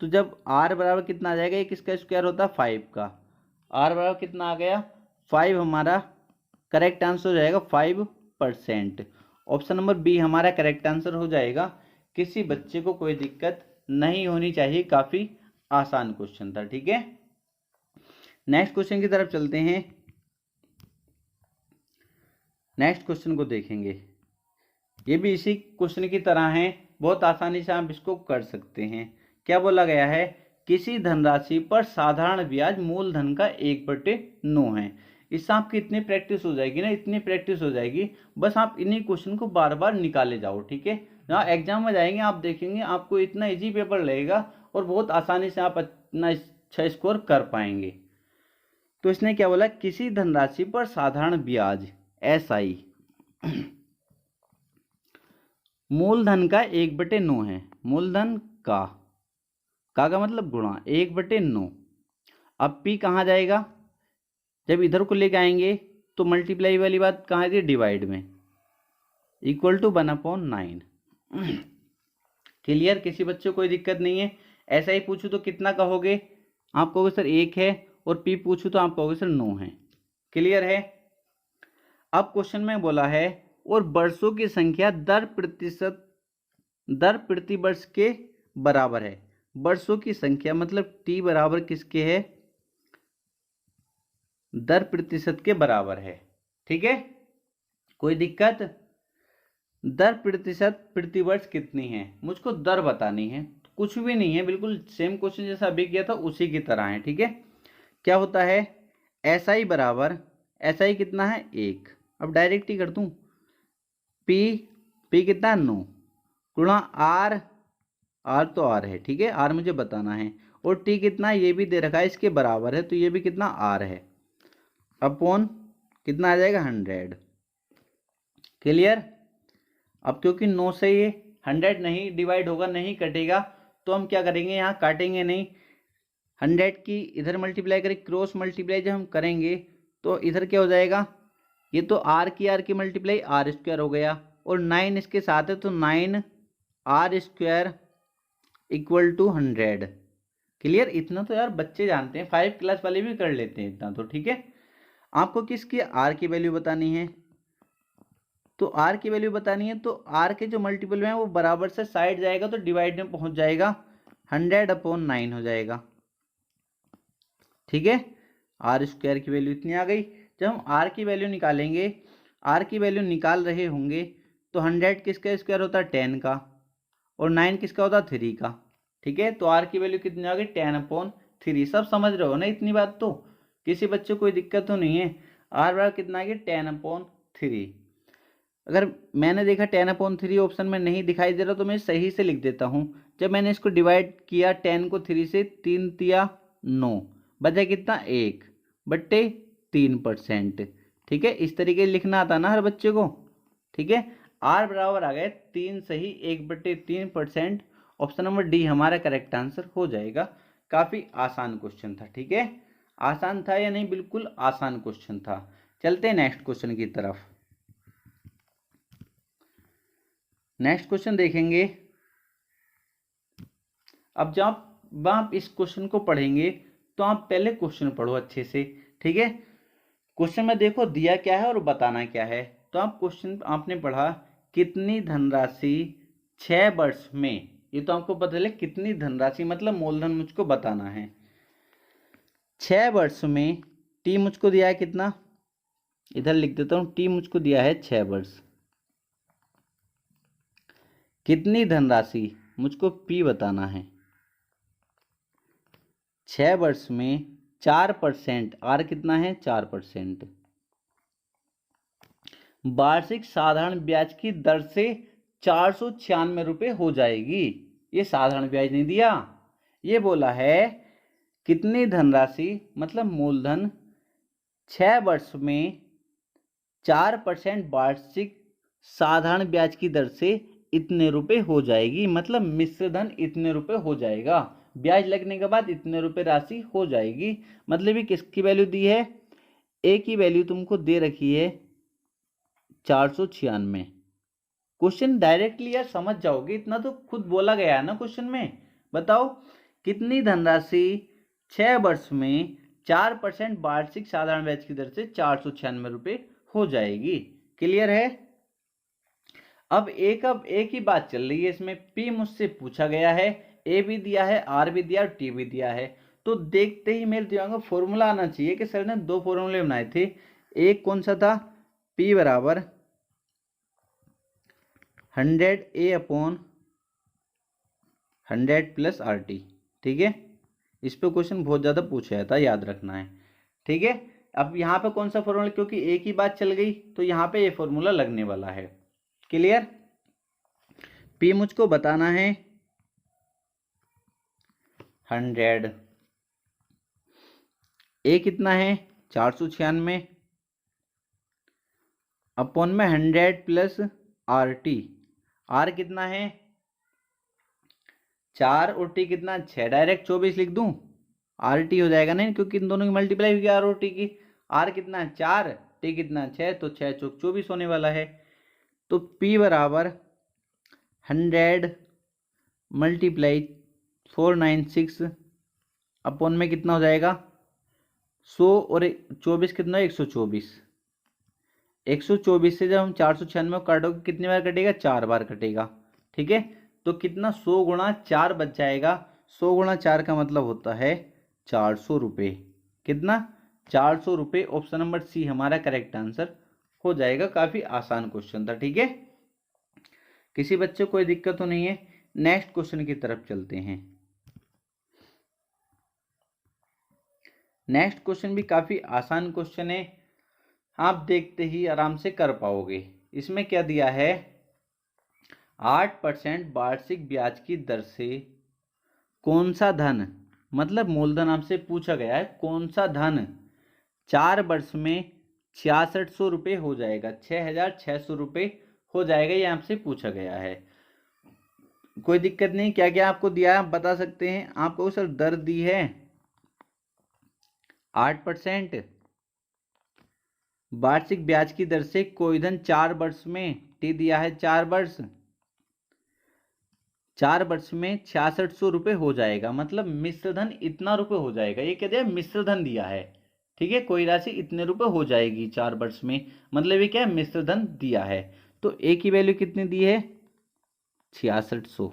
तो जब आर बराबर कितना आ जाएगा? ये किसका स्क्वायर होता है? 5 का। आर बराबर कितना आ गया? 5 हमारा करेक्ट आंसर हो जाएगा 5%। ऑप्शन नंबर बी हमारा करेक्ट आंसर हो जाएगा। किसी बच्चे को कोई दिक्कत नहीं होनी चाहिए, काफी आसान क्वेश्चन था। ठीक है, नेक्स्ट क्वेश्चन की तरफ चलते हैं। नेक्स्ट क्वेश्चन को देखेंगे, ये भी इसी क्वेश्चन की तरह है, बहुत आसानी से आप इसको कर सकते हैं। क्या बोला गया है, किसी धनराशि पर साधारण ब्याज मूलधन का 1/9 है। इससे आपकी इतनी प्रैक्टिस हो जाएगी ना, इतनी प्रैक्टिस हो जाएगी, बस आप इन्हीं क्वेश्चन को बार बार निकाले जाओ। ठीक है, जहाँ एग्जाम में जाएंगे आप देखेंगे आपको इतना इजी पेपर लगेगा और बहुत आसानी से आप इतना अच्छा स्कोर कर पाएंगे। तो इसने क्या बोला, किसी धनराशि पर साधारण ब्याज SI मूलधन का 1/9 है। मूलधन का मतलब गुणा 1/9। अब P कहाँ जाएगा, जब इधर को लेके आएंगे तो मल्टीप्लाई वाली बात कहाँ थी, डिवाइड में, इक्वल टू 1/9। क्लियर, किसी बच्चे को कोई दिक्कत नहीं है। ऐसा ही पूछूं तो कितना कहोगे, आप कहोगे सर 1 है, और P पूछूं तो आप कहोगे सर 9 है। क्लियर है। अब क्वेश्चन में बोला है और वर्षों की संख्या दर प्रति वर्ष के बराबर है। वर्षों की संख्या मतलब T बराबर किसके है, दर प्रतिशत के बराबर है। ठीक है, कोई दिक्कत, दर प्रतिशत प्रति वर्ष कितनी है, मुझको दर बतानी है, कुछ भी नहीं है, बिल्कुल सेम क्वेश्चन जैसा अभी किया था उसी की तरह है। ठीक है, क्या होता है, SI बराबर, SI कितना है 1, अब डायरेक्ट ही कर दूं, P कितना 9 गुणा R तो R है। ठीक है, R मुझे बताना है, और T कितना ये भी दे रखा है, इसके बराबर है, तो ये भी कितना R है, अपॉन कितना आ जाएगा 100। क्लियर। अब क्योंकि 9 से ये 100 नहीं डिवाइड होगा, नहीं कटेगा, तो हम क्या करेंगे, यहाँ काटेंगे नहीं, 100 की इधर मल्टीप्लाई करें, क्रॉस मल्टीप्लाई जब हम करेंगे तो इधर क्या हो जाएगा, ये तो R की मल्टीप्लाई R² हो गया, और 9 इसके साथ है तो 9R² इक्वल टू 100। क्लियर, इतना तो यार बच्चे जानते हैं, 5 क्लास वाले भी कर लेते हैं इतना तो। ठीक है, आपको किसकी R की वैल्यू बतानी है, तो R की वैल्यू बतानी है, तो R के जो मल्टीपल में है वो बराबर से साइड जाएगा तो डिवाइड में पहुंच जाएगा, 100/9 हो जाएगा। ठीक है, R² की वैल्यू इतनी आ गई। जब हम R की वैल्यू निकालेंगे, R की वैल्यू निकाल रहे होंगे तो 100 किसका स्क्वायर होता है 10 का, और 9 किसका होता है 3 का। ठीक है, तो R की वैल्यू कितनी आ गई 10/3। सब समझ रहे हो ना इतनी बात, तो किसी बच्चे को कोई दिक्कत तो नहीं है। R बराबर कितना आ गया 10/3। अगर मैंने देखा 10/3 ऑप्शन में नहीं दिखाई दे रहा तो मैं सही से लिख देता हूँ। जब मैंने इसको डिवाइड किया 10 को 3 से, 3 तिया 9, बचा कितना 1/3%। ठीक है, इस तरीके लिखना आता ना हर बच्चे को। ठीक है, R बराबर आ गए 3 सही 1/3%। ऑप्शन नंबर डी हमारा करेक्ट आंसर हो जाएगा। काफी आसान क्वेश्चन था। ठीक है, आसान था या नहीं, बिल्कुल आसान क्वेश्चन था। चलते हैं नेक्स्ट क्वेश्चन की तरफ। नेक्स्ट क्वेश्चन देखेंगे। अब जब आप इस क्वेश्चन को पढ़ेंगे तो आप पहले क्वेश्चन पढ़ो अच्छे से। ठीक है, क्वेश्चन में देखो दिया क्या है और बताना क्या है। तो आप क्वेश्चन आपने पढ़ा कितनी धनराशि 6 वर्ष में, ये तो आपको पता चले कितनी धनराशि मतलब मूलधन मुझको बताना है। 6 वर्ष में T मुझको दिया है कितना, इधर लिख देता हूं, T मुझको दिया है 6 वर्ष। कितनी धनराशि मुझको P बताना है। 6 वर्ष में 4%, R कितना है 4%। वार्षिक साधारण ब्याज की दर से 496 रुपये हो जाएगी। ये साधारण ब्याज नहीं दिया, ये बोला है कितनी धनराशि मतलब मूलधन 6 वर्ष में 4% वार्षिक साधारण ब्याज की दर से इतने रुपए हो जाएगी, मतलब मिश्र धन इतने रुपए हो जाएगा, ब्याज लगने के बाद इतने रुपए राशि हो जाएगी। मतलब ये किसकी वैल्यू दी है, ए की वैल्यू तुमको दे रखी है 496। क्वेश्चन डायरेक्टली यार समझ जाओगे, इतना तो खुद बोला गया है ना क्वेश्चन में। बताओ कितनी धनराशि 6 वर्ष में 4% वार्षिक साधारण ब्याज की दर से 496 रुपये हो जाएगी। क्लियर है। अब एक ही बात चल रही है इसमें, पी मुझसे पूछा गया है, ए भी दिया है, आर भी दिया और टी भी दिया है। तो देखते ही मेरे दिमाग में फॉर्मूला आना चाहिए कि सर ने दो फॉर्मूले बनाए थे। एक कौन सा था, पी बराबर 100A/100 प्लस आर टी। ठीक है, इस पे क्वेश्चन बहुत ज़्यादा पूछा जाता है, याद रखना है। ठीक है, अब यहाँ पे कौन सा फॉर्मूला, क्योंकि एक ही बात चल गई तो यहाँ पे ये फॉर्मूला लगने वाला है। क्लियर, पी मुझको बताना है 100, ए कितना है 496 अपॉन में 100 प्लस आर टी, आर कितना है 4 और टी कितना 6, डायरेक्ट 24 लिख दूं, आर टी हो जाएगा नहीं, क्योंकि इन दोनों की मल्टीप्लाई हुई आर और टी की। आर कितना है 4, टी कितना 6, तो 6 चौक 24 होने वाला है। तो पी बराबर 100 मल्टीप्लाई 496 अपॉन में कितना हो जाएगा 100 और 24 कितना है 124। 124 से जब हम 496 काटोगे कितनी बार कटेगा, 4 बार कटेगा। ठीक है, तो कितना 100 गुणा 4 बच जाएगा। 100 गुणा 4 का मतलब होता है 400 रुपये। कितना 400 रुपये। ऑप्शन नंबर सी हमारा करेक्ट आंसर हो जाएगा। काफ़ी आसान क्वेश्चन था। ठीक है, किसी बच्चे को कोई दिक्कत तो नहीं है। नेक्स्ट क्वेश्चन की तरफ चलते हैं। नेक्स्ट क्वेश्चन भी काफ़ी आसान क्वेश्चन है, आप देखते ही आराम से कर पाओगे। इसमें क्या दिया है, 8% वार्षिक ब्याज की दर से कौन सा धन, मतलब मूलधन आपसे पूछा गया है, कौन सा धन 4 वर्ष में 6600 रुपये हो जाएगा, 6600 रुपये हो जाएगा, ये आपसे पूछा गया है। कोई दिक्कत नहीं, क्या क्या आपको दिया है आप बता सकते हैं। आपको सर दर दी है 8%, वार्षिक ब्याज की दर से कोई धन 4 वर्ष में, टी दिया है 4 वर्ष, 4 वर्ष में 6600 रुपये हो जाएगा, मतलब मिश्र धन इतना रुपये हो जाएगा। ये क्या दिया, मिश्र धन दिया है। ठीक है, कोई राशि इतने रुपये हो जाएगी 4 वर्ष में, मतलब ये क्या है, मिश्र धन दिया है। तो ए की वैल्यू कितनी दी है 6600।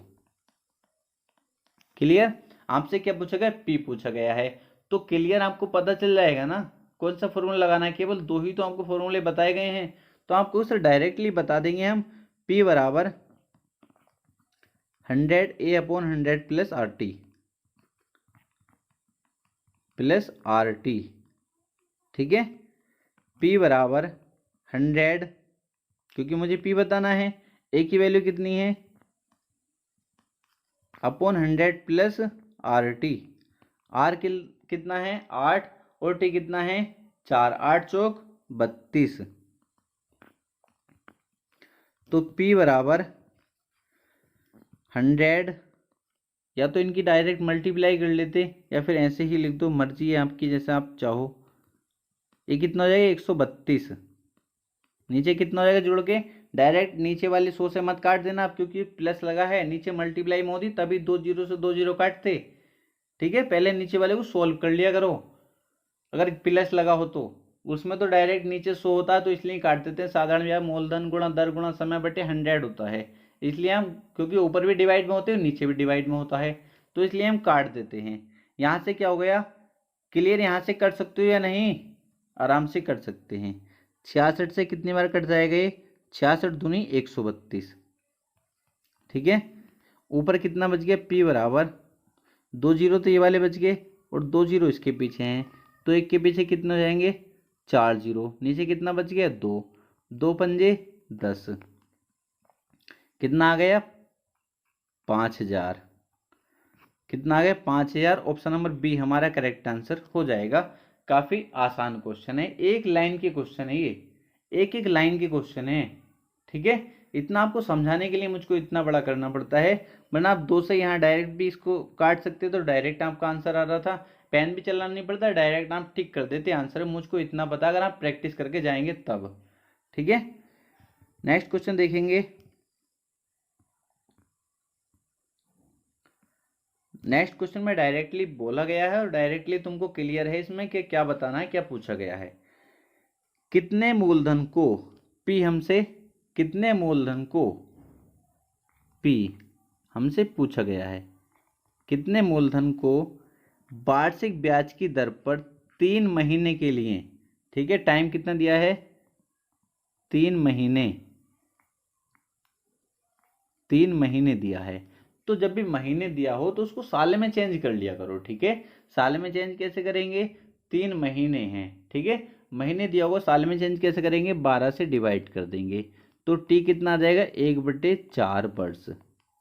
क्लियर, आपसे क्या पूछा गया, पी पूछा गया है। तो क्लियर आपको पता चल जाएगा ना कौन सा फॉर्मूला लगाना है। केवल दो ही तो आपको फॉर्मूले बताए गए हैं, तो आपको उसे डायरेक्टली बता देंगे हम। पी बराबर 100A/100 प्लस आर टी। ठीक है, पी बराबर 100, क्योंकि मुझे पी बताना है, ए की वैल्यू कितनी है upon 100 plus R T. R कितना है 8 और टी कितना है 4, 8 चौक 32। तो पी बराबर 100, या तो इनकी डायरेक्ट मल्टीप्लाई कर लेते या फिर ऐसे ही लिख दो, मर्जी है आपकी, जैसा आप चाहो। ये कितना हो जाएगा 132, नीचे कितना हो जाएगा जोड़ के, डायरेक्ट नीचे वाले 100 से मत काट देना आप, क्योंकि प्लस लगा है, नीचे मल्टीप्लाई में होती तभी 2 जीरो से 2 जीरो काटते। ठीक है, पहले नीचे वाले को सोल्व कर लिया करो, अगर प्लस लगा हो तो। उसमें तो डायरेक्ट नीचे 100 होता है तो इसलिए काट देते हैं। साधारण ब्याज मूलधन गुणा दर गुणा समय बटे 100 होता है, इसलिए हम, क्योंकि ऊपर भी डिवाइड में होते हैं नीचे भी डिवाइड में होता है, तो इसलिए हम काट देते हैं। यहाँ से क्या हो गया, क्लियर, यहाँ से कर सकते हो या नहीं, आराम से कर सकते हैं। 66 से कितनी बार कट जाएगा ये, 66 दूनी 132। ठीक है, ऊपर कितना बच गया, पी बराबर 2 जीरो तो ये वाले बच गए और 2 जीरो इसके पीछे हैं, तो एक के पीछे कितने हो जाएंगे 4 जीरो, नीचे कितना बच गया 2, 2 पंजे 10, कितना आ गया 5000, कितना आ गया 5000। ऑप्शन नंबर बी हमारा करेक्ट आंसर हो जाएगा। काफ़ी आसान क्वेश्चन है, एक लाइन के क्वेश्चन है ये, एक एक लाइन के क्वेश्चन है। ठीक है, इतना आपको समझाने के लिए मुझको इतना बड़ा करना पड़ता है, वरना आप 2 से यहाँ डायरेक्ट भी इसको काट सकते तो डायरेक्ट आपका आंसर आ रहा था, पेन भी चलाना नहीं पड़ता, डायरेक्ट आप टिक कर देते आंसर। मुझको इतना पता, अगर आप प्रैक्टिस करके जाएंगे तब। ठीक है, नेक्स्ट क्वेश्चन देखेंगे। नेक्स्ट क्वेश्चन में डायरेक्टली बोला गया है और डायरेक्टली तुमको क्लियर है इसमें कि क्या बताना है, क्या पूछा गया है। कितने मूलधन को, पी हमसे कितने मूलधन को पी हमसे पूछा गया है कितने मूलधन को वार्षिक ब्याज की दर पर 3 महीने के लिए, ठीक है, टाइम कितना दिया है 3 महीने, 3 महीने दिया है। तो जब भी महीने दिया हो तो उसको साल में चेंज कर लिया करो, ठीक है। साल में चेंज कैसे करेंगे, 3 महीने हैं, ठीक है, महीने दिया होगा, साल में चेंज कैसे करेंगे, 12 से डिवाइड कर देंगे, तो टी कितना आ जाएगा 1/4 वर्ष,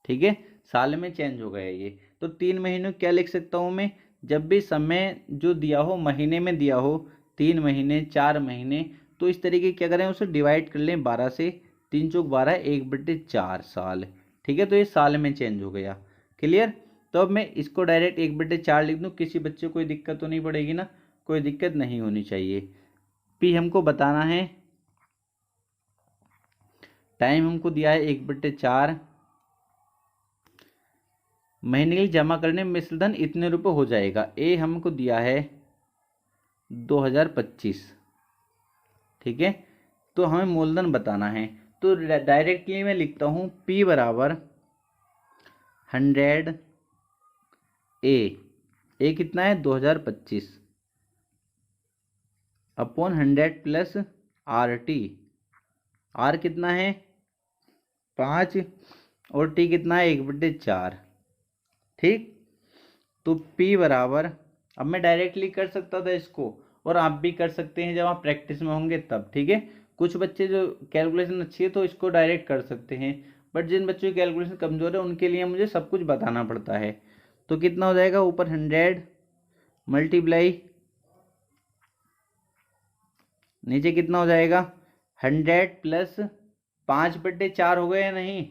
ठीक है, साल में चेंज हो गया ये। तो 3 महीनों क्या लिख सकता हूँ मैं, जब भी समय जो दिया हो महीने में दिया हो, 3 महीने 4 महीने, तो इस तरीके क्या करें उसे डिवाइड कर लें 12 से, 3 चौक 12, 1/4 साल, ठीक है, तो ये साल में चेंज हो गया। क्लियर। तो अब मैं इसको डायरेक्ट 1/4 लिख दूँ, किसी बच्चे को कोई दिक्कत तो नहीं पड़ेगी ना, कोई दिक्कत नहीं होनी चाहिए। पी हमको बताना है, टाइम हमको दिया है 1/4, महीने के लिए जमा करने में मिश्र धन इतने रुपए हो जाएगा। ए हमको दिया है 2025, ठीक है, तो हमें मूलधन बताना है। तो डायरेक्टली मैं लिखता हूँ P बराबर 100 ए कितना है 2025 अपॉन 100 प्लस RT, आर कितना है 5 और टी कितना है 1/4, ठीक। तो P बराबर, अब मैं डायरेक्टली कर सकता था इसको, और आप भी कर सकते हैं जब आप प्रैक्टिस में होंगे तब, ठीक है। कुछ बच्चे जो कैलकुलेशन अच्छी है तो इसको डायरेक्ट कर सकते हैं, बट जिन बच्चों की कैलकुलेशन कमज़ोर है उनके लिए मुझे सब कुछ बताना पड़ता है। तो कितना हो जाएगा, ऊपर 100 मल्टीप्लाई, नीचे कितना हो जाएगा 100 प्लस 5/4 होगा या नहीं,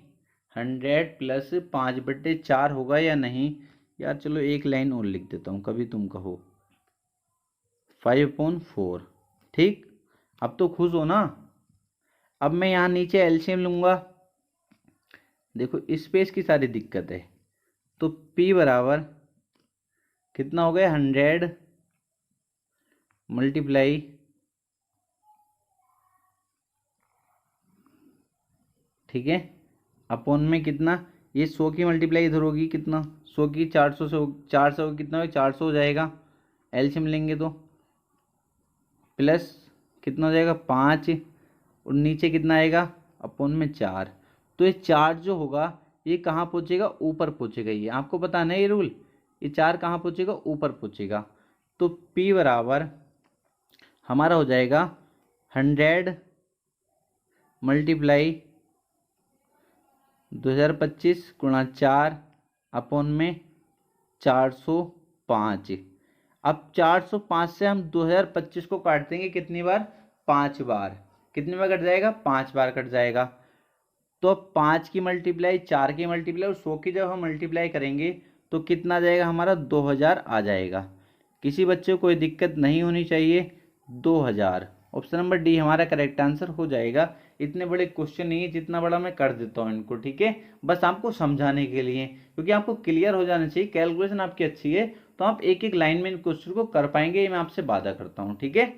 100 प्लस 5/4 होगा या नहीं यार। चलो एक लाइन और लिख देता हूँ, कभी तुम कहो 5/4, ठीक। अब तो खुश हो ना। अब मैं यहाँ नीचे एलसीएम लूँगा, देखो स्पेस की सारी दिक्कत है। तो P बराबर कितना हो गया 100 मल्टीप्लाई, ठीक है, अपॉन में कितना, ये 100 की मल्टीप्लाई इधर होगी कितना, 100 की 400 से 400 कितना हो 400 हो जाएगा, एलसीएम लेंगे तो, प्लस कितना हो जाएगा 5 और नीचे कितना आएगा अपॉन में 4। तो ये 4 जो होगा ये कहाँ पहुँचेगा, ऊपर पहुँचेगा, ये आपको पता नहीं ये रूल, ये 4 कहाँ पहुँचेगा, ऊपर पहुँचेगा। तो P बराबर हमारा हो जाएगा 100 मल्टीप्लाई 2025 गुणा 4 अपॉन में 405। अब 405 से हम 2025 को काट देंगे कितनी बार, 5 बार, कितनी बार कट जाएगा 5 बार कट जाएगा। तो अब 5 की मल्टीप्लाई 4 की मल्टीप्लाई और 100 की जब हम मल्टीप्लाई करेंगे तो कितना आ जाएगा हमारा 2000 आ जाएगा। किसी बच्चे को कोई दिक्कत नहीं होनी चाहिए, 2000 ऑप्शन नंबर डी हमारा करेक्ट आंसर हो जाएगा। इतने बड़े क्वेश्चन नहीं है, जितना बड़ा मैं कर देता हूँ इनको, ठीक है, बस आपको समझाने के लिए, क्योंकि आपको क्लियर हो जाना चाहिए, कैलकुलेशन आपकी अच्छी है तो आप एक एक लाइन में इन क्वेश्चन को कर पाएंगे, ये मैं आपसे वादा करता हूँ, ठीक है।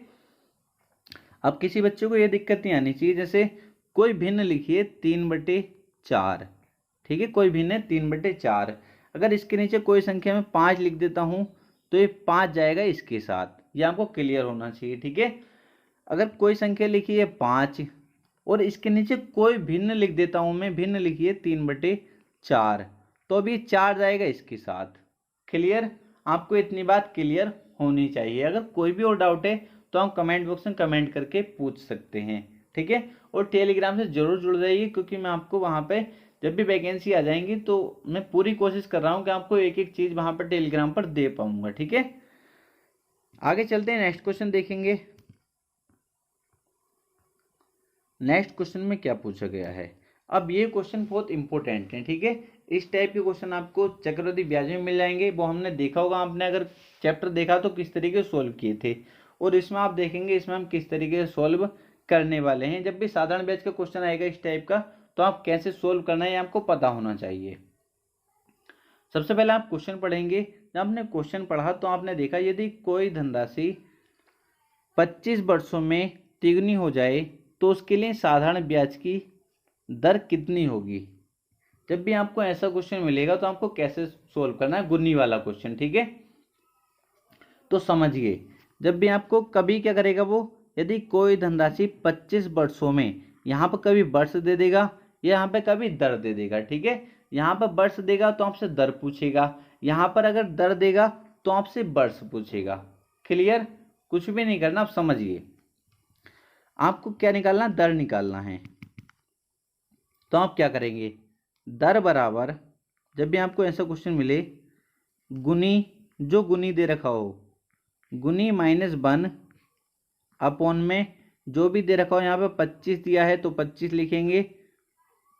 अब किसी बच्चे को ये दिक्कत नहीं आनी चाहिए, जैसे कोई भिन्न लिखिए 3/4, ठीक है, कोई भिन्न है 3/4, अगर इसके नीचे कोई संख्या में 5 लिख देता हूँ तो ये 5 जाएगा इसके साथ, ये आपको क्लियर होना चाहिए, ठीक है। अगर कोई संख्या लिखी है 5 और इसके नीचे कोई भिन्न लिख देता हूँ मैं, भिन्न लिखिए 3/4, तो अभी 4 जाएगा इसके साथ। क्लियर, आपको इतनी बात क्लियर होनी चाहिए। अगर कोई भी और डाउट है तो आप कमेंट बॉक्स में कमेंट करके पूछ सकते हैं, ठीक है। और टेलीग्राम से जरूर जुड़ जाइए, क्योंकि मैं आपको वहाँ पे जब भी वैकेंसी आ जाएंगी तो मैं पूरी कोशिश कर रहा हूँ कि आपको एक एक चीज़ वहाँ पर टेलीग्राम पर दे पाऊँगा, ठीक है। आगे चलते हैं, नेक्स्ट क्वेश्चन देखेंगे। नेक्स्ट क्वेश्चन में क्या पूछा गया है। अब ये क्वेश्चन बहुत इंपॉर्टेंट है, ठीक है। इस टाइप के क्वेश्चन आपको चक्रवृद्धि ब्याज में मिल जाएंगे, वो हमने देखा होगा, आपने अगर चैप्टर देखा तो किस तरीके से सोल्व किए थे, और इसमें आप देखेंगे इसमें हम किस तरीके से सोल्व करने वाले हैं। जब भी साधारण ब्याज का क्वेश्चन आएगा इस टाइप का तो आप कैसे सोल्व करना है आपको पता होना चाहिए। सबसे पहले आप क्वेश्चन पढ़ेंगे, जब आपने क्वेश्चन पढ़ा तो आपने देखा यदि कोई धनराशि 25 वर्षों में तिगुनी हो जाए तो उसके लिए साधारण ब्याज की दर कितनी होगी। जब भी आपको ऐसा क्वेश्चन मिलेगा तो आपको कैसे सोल्व करना है, गुनी वाला क्वेश्चन, ठीक है। तो समझिए, जब भी आपको कभी क्या करेगा वो, यदि कोई धनराशि 25 वर्षों में, यहाँ पर कभी वर्ष दे देगा, यहाँ पे कभी दर दे देगा, ठीक है। यहाँ पर वर्ष देगा तो आपसे दर पूछेगा, यहाँ पर अगर दर देगा तो आपसे वर्ष पूछेगा। क्लियर, कुछ भी नहीं करना, आप समझिए। आपको क्या निकालना, दर निकालना है। तो आप क्या करेंगे, दर बराबर, जब भी आपको ऐसा क्वेश्चन मिले, गुनी, जो गुनी दे रखा हो, गुनी -1 अपॉन में जो भी दे रखा हो, यहाँ पे 25 दिया है तो 25 लिखेंगे,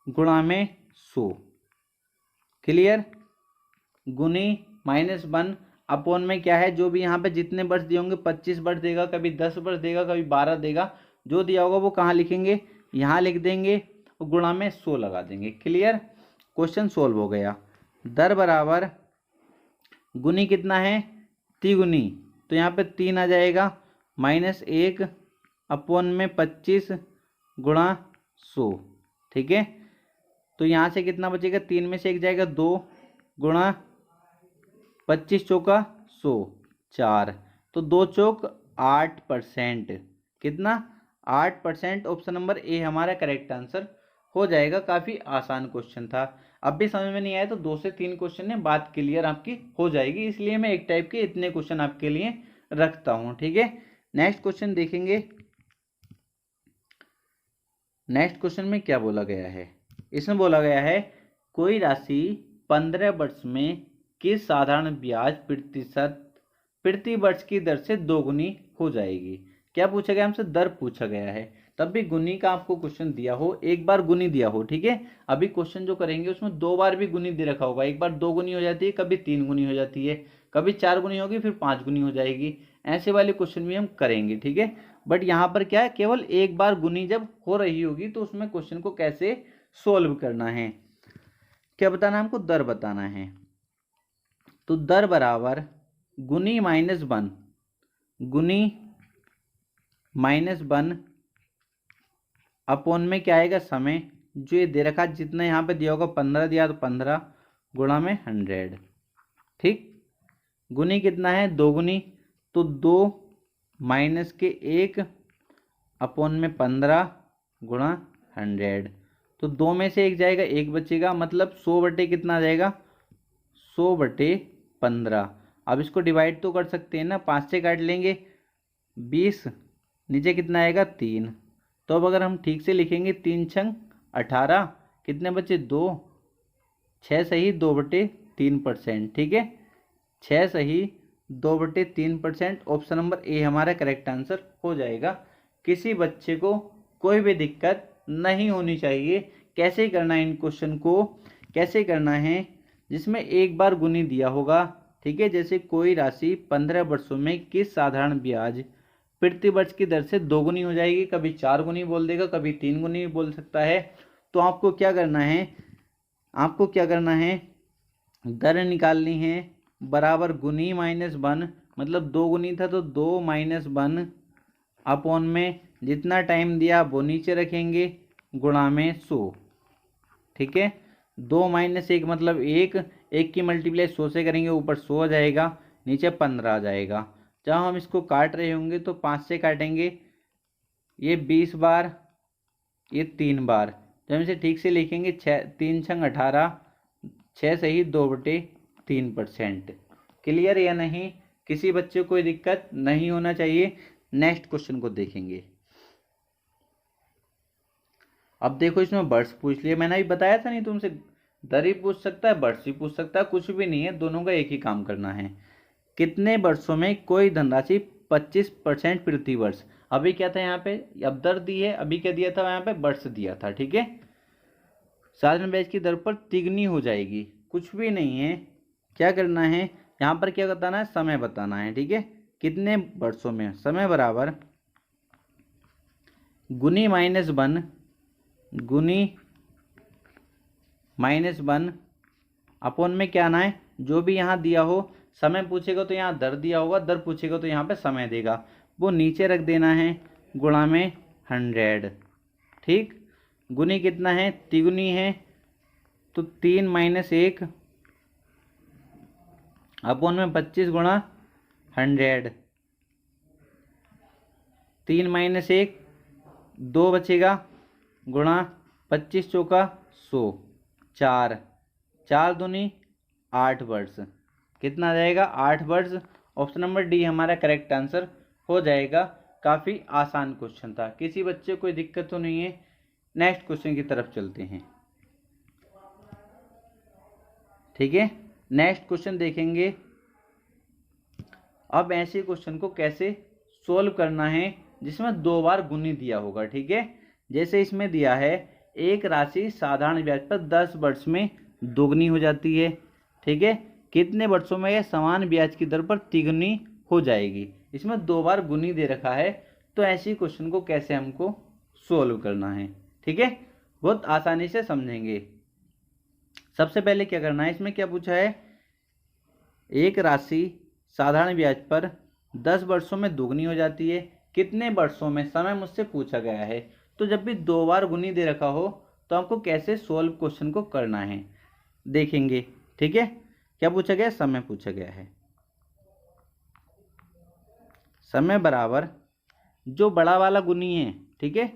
गुणा में 100। क्लियर, गुनी -1 अपॉन में क्या है, जो भी यहाँ पे जितने वर्ष दिए होंगे, 25 वर्ष देगा, कभी 10 वर्ष देगा, कभी 12 देगा, जो दिया होगा वो कहाँ लिखेंगे, यहाँ लिख देंगे, और गुणा में 100 लगा देंगे। क्लियर, क्वेश्चन सोल्व हो गया। दर बराबर गुनी कितना है, तिगुनी, तो यहाँ पे 3 आ जाएगा, -1 अपॉन में 25 गुणा 100, ठीक है। तो यहाँ से कितना बचेगा, 3 में से 1 जाएगा, 2 गुणा 25 चौका 100, 4, तो 2 चौक 8%, कितना, 8%। ऑप्शन नंबर ए हमारा करेक्ट आंसर हो जाएगा। काफ़ी आसान क्वेश्चन था। अब भी समझ में नहीं आया तो 2 से 3 क्वेश्चन में बात क्लियर आपकी हो जाएगी, इसलिए मैं एक टाइप के इतने क्वेश्चन आपके लिए रखता हूँ, ठीक है। नेक्स्ट क्वेश्चन देखेंगे। नेक्स्ट क्वेश्चन में क्या बोला गया है, इसमें बोला गया है कोई राशि 15 वर्ष में किस साधारण ब्याज प्रति वर्ष की दर से दोगुनी हो जाएगी। क्या पूछा गया हमसे, दर पूछा गया है। तब भी गुनी का आपको क्वेश्चन दिया हो, एक बार गुनी दिया हो, ठीक है। अभी क्वेश्चन जो करेंगे उसमें 2 बार भी गुनी दे रखा होगा, एक बार 2 गुनी हो जाती है, कभी 3 गुनी हो जाती है, कभी 4 गुनी होगी, फिर 5 गुनी हो जाएगी। ऐसे वाले क्वेश्चन भी हम करेंगे, ठीक है। बट यहाँ पर क्या है, केवल एक बार गुनी जब हो रही होगी तो उसमें क्वेश्चन को कैसे सोल्व करना है, क्या बताना है हमको, दर बताना है। तो दर बराबर गुनी -1, गुनी -1 अपॉन में क्या आएगा, समय, जो ये दे रखा, जितना यहाँ पे दिया होगा 15 दिया तो 15 गुणा में 100, ठीक। गुनी कितना है, 2 गुनी, तो 2 माइनस के 1 अपॉन में 15 गुणा 100, तो 2 में से 1 जाएगा, 1 बचेगा, मतलब 100 बटे कितना आ जाएगा, 100 बटे 15। अब इसको डिवाइड तो कर सकते हैं ना, 5 से काट लेंगे, 20, नीचे कितना आएगा, 3। तो अब अगर हम ठीक से लिखेंगे, 3 छंग 18, कितने बचे, 2, 6 सही 2/3%, ठीक है। 6 सही 2/3%, ऑप्शन नंबर ए हमारा करेक्ट आंसर हो जाएगा। किसी बच्चे को कोई भी दिक्कत नहीं होनी चाहिए। कैसे करना है इन क्वेश्चन को, कैसे करना है, जिसमें एक बार गुनी दिया होगा, ठीक है। जैसे कोई राशि 15 वर्षों में किस साधारण ब्याज प्रति वर्ष की दर से 2 गुनी हो जाएगी, कभी 4 गुनी बोल देगा, कभी 3 गुनी बोल सकता है। तो आपको क्या करना है, आपको क्या करना है, दर निकालनी है, बराबर गुनी -1, मतलब 2 गुनी था तो 2 - 1 अपॉन में जितना टाइम दिया वो नीचे रखेंगे, गुणा में 100, ठीक है। 2 - 1 मतलब 1 की मल्टीप्लाई 100 से करेंगे, ऊपर 100 आ जाएगा, नीचे 15 आ जाएगा। जब हम इसको काट रहे होंगे तो 5 से काटेंगे, ये 20 बार, ये 3 बार। जब हम इसे ठीक से लिखेंगे, 3 छंग 18, 6 सही 2/3%। क्लियर या नहीं, किसी बच्चे को कोई दिक्कत नहीं होना चाहिए। नेक्स्ट क्वेश्चन को देखेंगे। अब देखो, इसमें वर्ष पूछ लिया, मैंने अभी बताया था नहीं तुमसे, दर ही पूछ सकता है, वर्ष ही पूछ सकता है, कुछ भी नहीं है, दोनों का एक ही काम करना है। कितने वर्षों में कोई धनराशि 25% प्रति वर्ष, अभी क्या था यहाँ पे, अब दर दी है, अभी क्या दिया था यहाँ पे, वर्ष दिया था, ठीक है। साधारण ब्याज की दर पर तिगुनी हो जाएगी, कुछ भी नहीं है। क्या करना है यहाँ पर, क्या बताना है, समय बताना है, ठीक है। कितने वर्षों में, समय बराबर गुनी -1, गुनी -1 अपॉन में क्या आना है, जो भी यहाँ दिया हो, समय पूछेगा तो यहाँ दर दिया होगा, दर पूछेगा तो यहाँ पे समय देगा, वो नीचे रख देना है, गुणा में 100, ठीक। गुनी कितना है, तिगुनी है, तो 3 माइनस 1 अपॉन में 25 गुणा 100। 3 माइनस 1 2 बचेगा गुणा 25 चौका 100, 4 4 दूनी 8 वर्ष। कितना आ जाएगा? 8 वर्ष। ऑप्शन नंबर डी हमारा करेक्ट आंसर हो जाएगा। काफ़ी आसान क्वेश्चन था, किसी बच्चे को कोई दिक्कत तो नहीं है। नेक्स्ट क्वेश्चन की तरफ चलते हैं। ठीक है, नेक्स्ट क्वेश्चन देखेंगे। अब ऐसे क्वेश्चन को कैसे सोल्व करना है जिसमें 2 बार गुनी दिया होगा। ठीक है, जैसे इसमें दिया है एक राशि साधारण ब्याज पर 10 वर्ष में दोगुनी हो जाती है। ठीक है, कितने वर्षों में यह समान ब्याज की दर पर तिगुनी हो जाएगी। इसमें 2 बार गुनी दे रखा है, तो ऐसी क्वेश्चन को कैसे हमको सोल्व करना है। ठीक है, बहुत आसानी से समझेंगे। सबसे पहले क्या करना है, इसमें क्या पूछा है, एक राशि साधारण ब्याज पर 10 वर्षों में दोगुनी हो जाती है, कितने वर्षों में, समय मुझसे पूछा गया है। तो जब भी 2 बार गुनी दे रखा हो तो आपको कैसे सोल्व क्वेश्चन को करना है देखेंगे। ठीक है, क्या पूछा गया, समय पूछा गया है। समय बराबर जो बड़ा वाला गुनी है, ठीक है,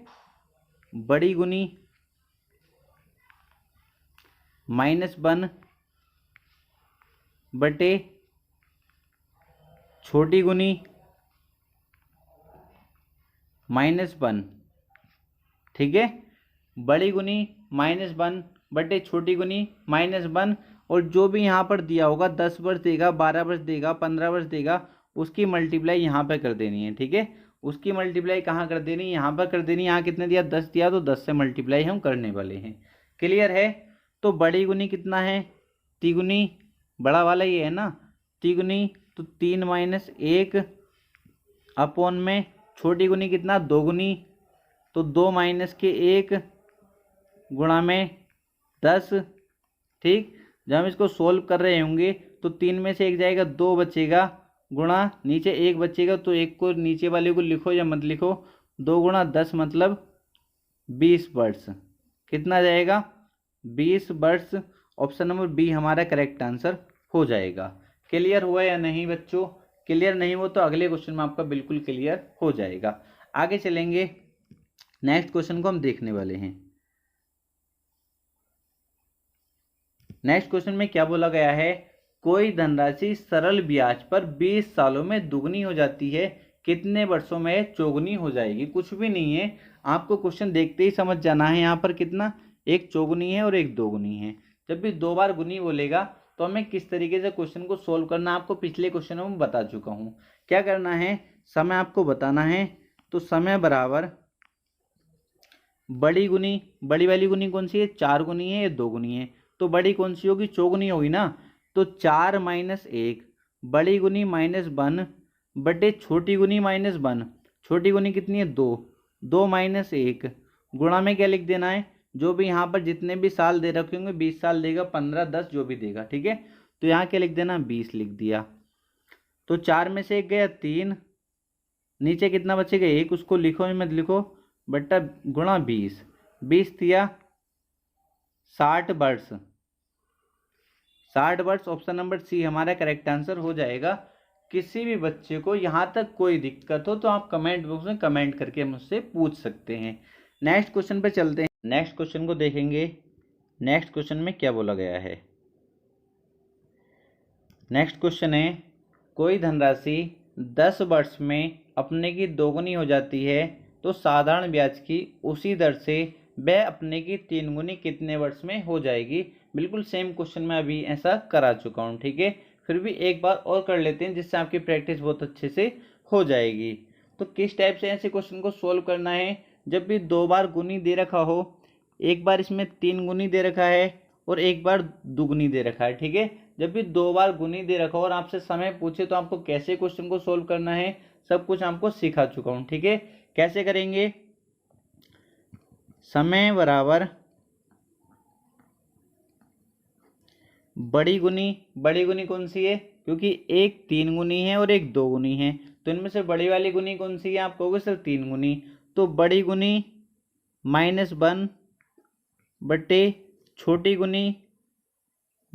बड़ी गुनी -1 बटे छोटी गुनी -1। ठीक है, बड़ी गुनी -1 बटे छोटी गुनी -1, और जो भी यहाँ पर दिया होगा 10 वर्ष देगा, 12 वर्ष देगा, 15 वर्ष देगा, उसकी मल्टीप्लाई यहाँ पर कर देनी है। ठीक है, उसकी मल्टीप्लाई कहाँ कर देनी है, यहाँ पर कर देनी है। यहाँ कितने दिया, 10 दिया, तो 10 से मल्टीप्लाई हम करने वाले हैं। क्लियर है। तो बड़ी गुनी कितना है, तिगुनी, बड़ा वाला ये है ना, तिगुनी, तो 3 माइनस 1 अपॉन में छोटी गुनी कितना, 2 गुनी, तो 2 माइनस के 1 गुणा में 10। ठीक, जब हम इसको सोल्व कर रहे होंगे तो 3 में से 1 जाएगा, 2 बचेगा, गुणा नीचे 1 बचेगा, तो 1 को नीचे वाले को लिखो या मत लिखो, 2 गुणा 10 मतलब 20 वर्ष। कितना जाएगा, 20 वर्ष। ऑप्शन नंबर बी हमारा करेक्ट आंसर हो जाएगा। क्लियर हुआ या नहीं बच्चों? क्लियर नहीं हो तो अगले क्वेश्चन में आपका बिल्कुल क्लियर हो जाएगा। आगे चलेंगे, नेक्स्ट क्वेश्चन को हम देखने वाले हैं। नेक्स्ट क्वेश्चन में क्या बोला गया है, कोई धनराशि सरल ब्याज पर 20 सालों में दुगनी हो जाती है, कितने वर्षों में चौगुनी हो जाएगी। कुछ भी नहीं है, आपको क्वेश्चन देखते ही समझ जाना है। यहाँ पर कितना, एक चौगुनी है और एक दोगुनी है। जब भी 2 बार गुनी बोलेगा तो हमें किस तरीके से क्वेश्चन को सोल्व करना आपको पिछले क्वेश्चन में बता चुका हूँ। क्या करना है, समय आपको बताना है। तो समय बराबर बड़ी गुनी, बड़ी वाली गुनी कौन सी है, 4 गुनी है या 2 गुनी है, तो बड़ी कौन सी होगी, चौगुनी होगी ना। तो 4 माइनस 1 बड़ी गुनी -1 बटे छोटी गुनी -1। छोटी गुनी कितनी है, 2, 2 माइनस 1 गुणा में क्या लिख देना है, जो भी यहाँ पर जितने भी साल दे रखे होंगे, 20 साल देगा, 15, 10 जो भी देगा। ठीक है, तो यहाँ क्या लिख देना, 20 लिख दिया। तो 4 में से 1 गया 3, नीचे कितना बचेगा 1, उसको लिखो मत लिखो, बट्टा गुणा 20, 20 दिया 60 वर्ष। 60 वर्ष। ऑप्शन नंबर सी हमारा करेक्ट आंसर हो जाएगा। किसी भी बच्चे को यहाँ तक कोई दिक्कत हो तो आप कमेंट बॉक्स में कमेंट करके मुझसे पूछ सकते हैं। नेक्स्ट क्वेश्चन पे चलते हैं। नेक्स्ट क्वेश्चन को देखेंगे। नेक्स्ट क्वेश्चन में क्या बोला गया है। नेक्स्ट क्वेश्चन है, कोई धनराशि 10 वर्ष में अपने की दोगुनी हो जाती है तो साधारण ब्याज की उसी दर से वह अपने की 3 गुनी कितने वर्ष में हो जाएगी। बिल्कुल सेम क्वेश्चन में अभी ऐसा करा चुका हूँ। ठीक है, फिर भी एक बार और कर लेते हैं जिससे आपकी प्रैक्टिस बहुत अच्छे से हो जाएगी। तो किस टाइप से ऐसे क्वेश्चन को सोल्व करना है, जब भी 2 बार गुनी दे रखा हो, एक बार इसमें 3 गुनी दे रखा है और एक बार दुगुनी दे रखा है। ठीक है, जब भी 2 बार गुनी दे रखा हो और आपसे समय पूछे तो आपको कैसे क्वेश्चन को सोल्व करना है सब कुछ आपको सिखा चुका हूँ। ठीक है, कैसे करेंगे, समय बराबर बड़ी गुनी कौन सी है, क्योंकि एक 3 गुनी है और एक 2 गुनी है, तो इनमें से बड़ी वाली गुनी कौन सी है, आप कहोगे सर 3 गुनी, तो बड़ी गुनी -1 बटे छोटी गुनी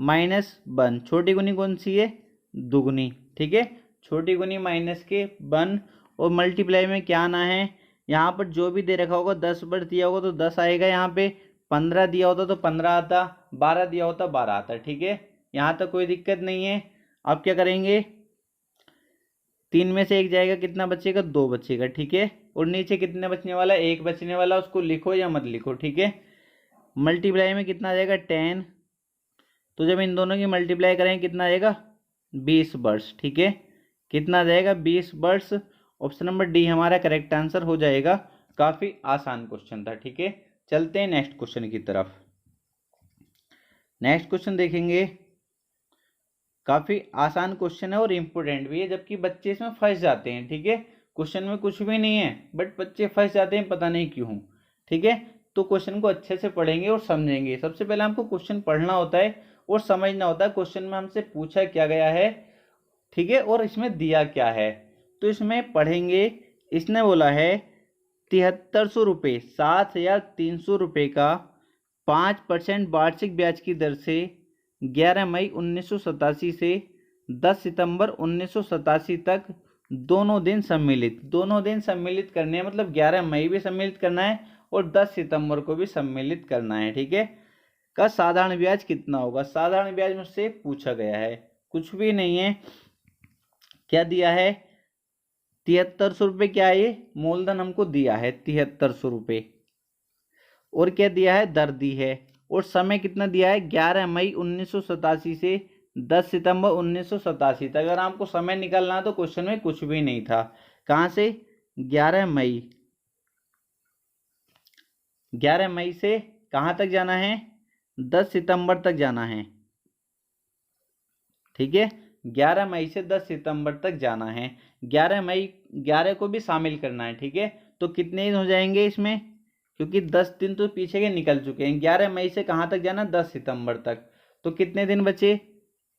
-1, छोटी गुनी कौन सी है, दुगनी, ठीक है, छोटी गुनी माइनस के 1 और मल्टीप्लाई में क्या आना है, यहाँ पर जो भी दे रखा होगा 10 पर दिया होगा तो 10 आएगा, यहाँ पे 15 दिया होता तो 15 आता, 12 दिया होता 12 आता, ठीक है, यहाँ तक कोई दिक्कत नहीं है। अब क्या करेंगे, 3 में से 1 जाएगा, कितना बचेगा, 2 बचेगा, ठीक है, और नीचे कितने बचने वाला, 1 बचने वाला, उसको लिखो या मत लिखो, ठीक है। मल्टीप्लाई में कितना आ जाएगा, 10, तो जब इन दोनों की मल्टीप्लाई करेंगे कितना आएगा, 20 वर्ष, ठीक है, कितना आ जाएगा, 20 वर्ष। ऑप्शन नंबर डी हमारा करेक्ट आंसर हो जाएगा। काफ़ी आसान क्वेश्चन था, ठीक है। चलते हैं नेक्स्ट क्वेश्चन की तरफ। नेक्स्ट क्वेश्चन देखेंगे, काफ़ी आसान क्वेश्चन है और इम्पोर्टेंट भी है, जबकि बच्चे इसमें फंस जाते हैं, ठीक है। क्वेश्चन में कुछ भी नहीं है बट बच्चे फंस जाते हैं, पता नहीं क्यों, ठीक है। तो क्वेश्चन को अच्छे से पढ़ेंगे और समझेंगे। सबसे पहले हमको क्वेश्चन पढ़ना होता है और समझना होता है क्वेश्चन में हमसे पूछा क्या गया है, ठीक है, और इसमें दिया क्या है। तो इसमें पढ़ेंगे, इसने बोला है 7300 रुपये, 7300 रुपये का 5% वार्षिक ब्याज की दर से 11 मई 1987 से 10 सितंबर 1987 तक दोनों दिन सम्मिलित करने हैं, मतलब 11 मई भी सम्मिलित करना है और 10 सितंबर को भी सम्मिलित करना है, ठीक है। का साधारण ब्याज कितना होगा, साधारण ब्याज मुझसे पूछा गया है, कुछ भी नहीं है। क्या दिया है, 7300 रुपये, क्या है ये, मूलधन हमको दिया है 7300 रुपये, और क्या दिया है, दर दी है, और समय कितना दिया है, 11 मई 1987 से 10 सितंबर 1987 तक। अगर आपको समय निकालना है तो क्वेश्चन में कुछ भी नहीं था। कहाँ से, 11 मई से कहाँ तक जाना है, 10 सितंबर तक जाना है, ठीक है, 11 मई से 10 सितंबर तक जाना है। 11 को भी शामिल करना है, ठीक है। तो कितने दिन हो जाएंगे इसमें, क्योंकि 10 दिन तो पीछे के निकल चुके हैं। 11 मई से कहाँ तक जाना, 10 सितंबर तक, तो कितने दिन बचे,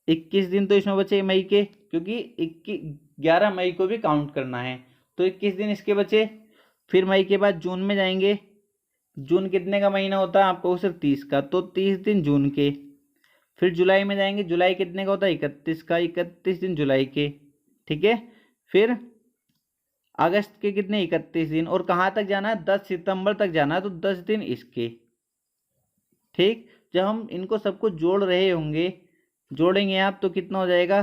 21 दिन तो इसमें बचे मई के, क्योंकि 11 मई को भी काउंट करना है, तो 21 दिन इसके बचे। फिर मई के बाद जून में जाएंगे, जून कितने का महीना होता है आपको, सिर्फ 30 का, तो 30 दिन जून के। फिर जुलाई में जाएंगे, जुलाई कितने का होता है, 31 का, 31 दिन जुलाई के, ठीक है। फिर अगस्त के कितने, 31 दिन, और कहाँ तक जाना है, 10 सितंबर तक जाना है, तो 10 दिन इसके, ठीक। जब हम इनको सबको जोड़ रहे होंगे, जोड़ेंगे आप, तो कितना हो जाएगा,